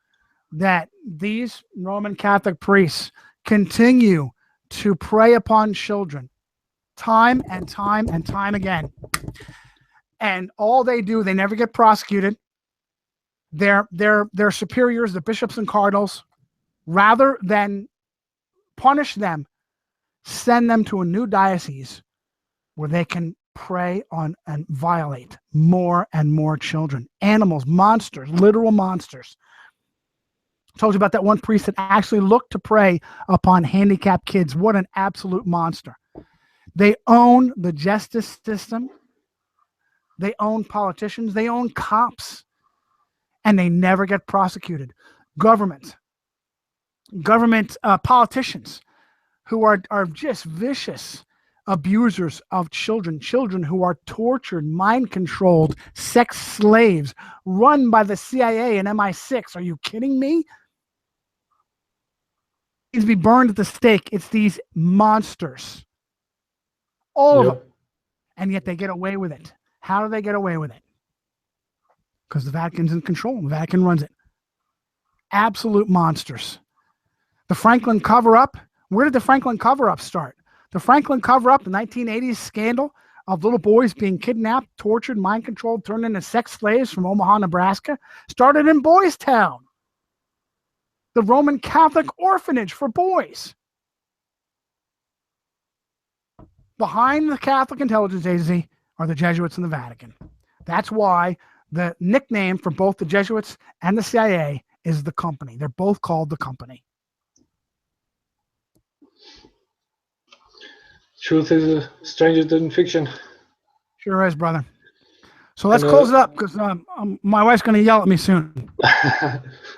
that these Roman Catholic priests continue to prey upon children time and time and time again? And all they do, they never get prosecuted. Their superiors, the bishops and cardinals, rather than punish them, send them to a new diocese where they can prey on and violate more and more children, animals, monsters, literal monsters. I told you about that one priest that actually looked to prey upon handicapped kids. What an absolute monster. They own the justice system. They own politicians. They own cops. And they never get prosecuted. Government politicians who are just vicious abusers of children who are tortured, mind-controlled, sex slaves, run by the CIA and MI6. Are you kidding me? Needs to be burned at the stake. It's these monsters. All of them. And yet they get away with it. How do they get away with it? Because the Vatican's in control. The Vatican runs it. Absolute monsters. The Franklin cover-up. Where did the Franklin cover-up start? The Franklin cover-up, the 1980s scandal of little boys being kidnapped, tortured, mind-controlled, turned into sex slaves from Omaha, Nebraska, started in Boys Town, the Roman Catholic orphanage for boys. Behind the Catholic Intelligence Agency are the Jesuits and the Vatican. That's why the nickname for both the Jesuits and the CIA is the company. They're both called the company. Truth is stranger than fiction. Sure is, brother. So let's close it up because my wife's going to yell at me soon.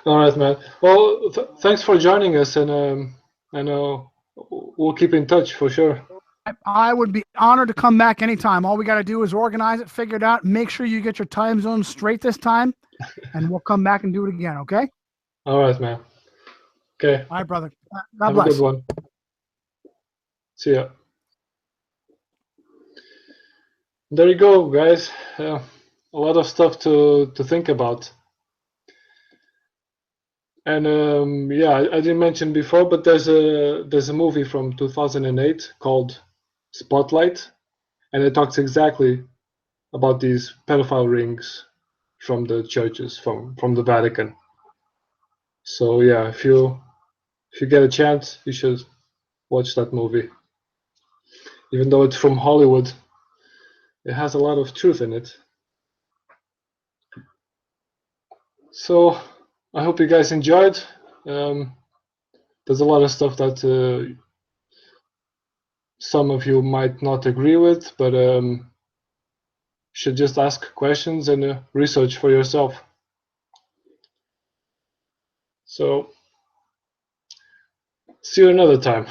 All right, man. Well, thanks for joining us, and we'll keep in touch for sure. I would be honored to come back anytime. All we got to do is organize it, figure it out, make sure you get your time zone straight this time, and we'll come back and do it again, okay? All right, man. Okay. All right, brother. God Have bless. a good one. See ya. There you go, guys. A lot of stuff to think about. And yeah, I didn't mention before, but there's a movie from 2008 called Spotlight, and it talks exactly about these pedophile rings from the churches, from the Vatican. So yeah, if you get a chance, you should watch that movie. Even though it's from Hollywood, it has a lot of truth in it. So I hope you guys enjoyed. There's a lot of stuff that some of you might not agree with, but you should just ask questions and research for yourself. So see you another time.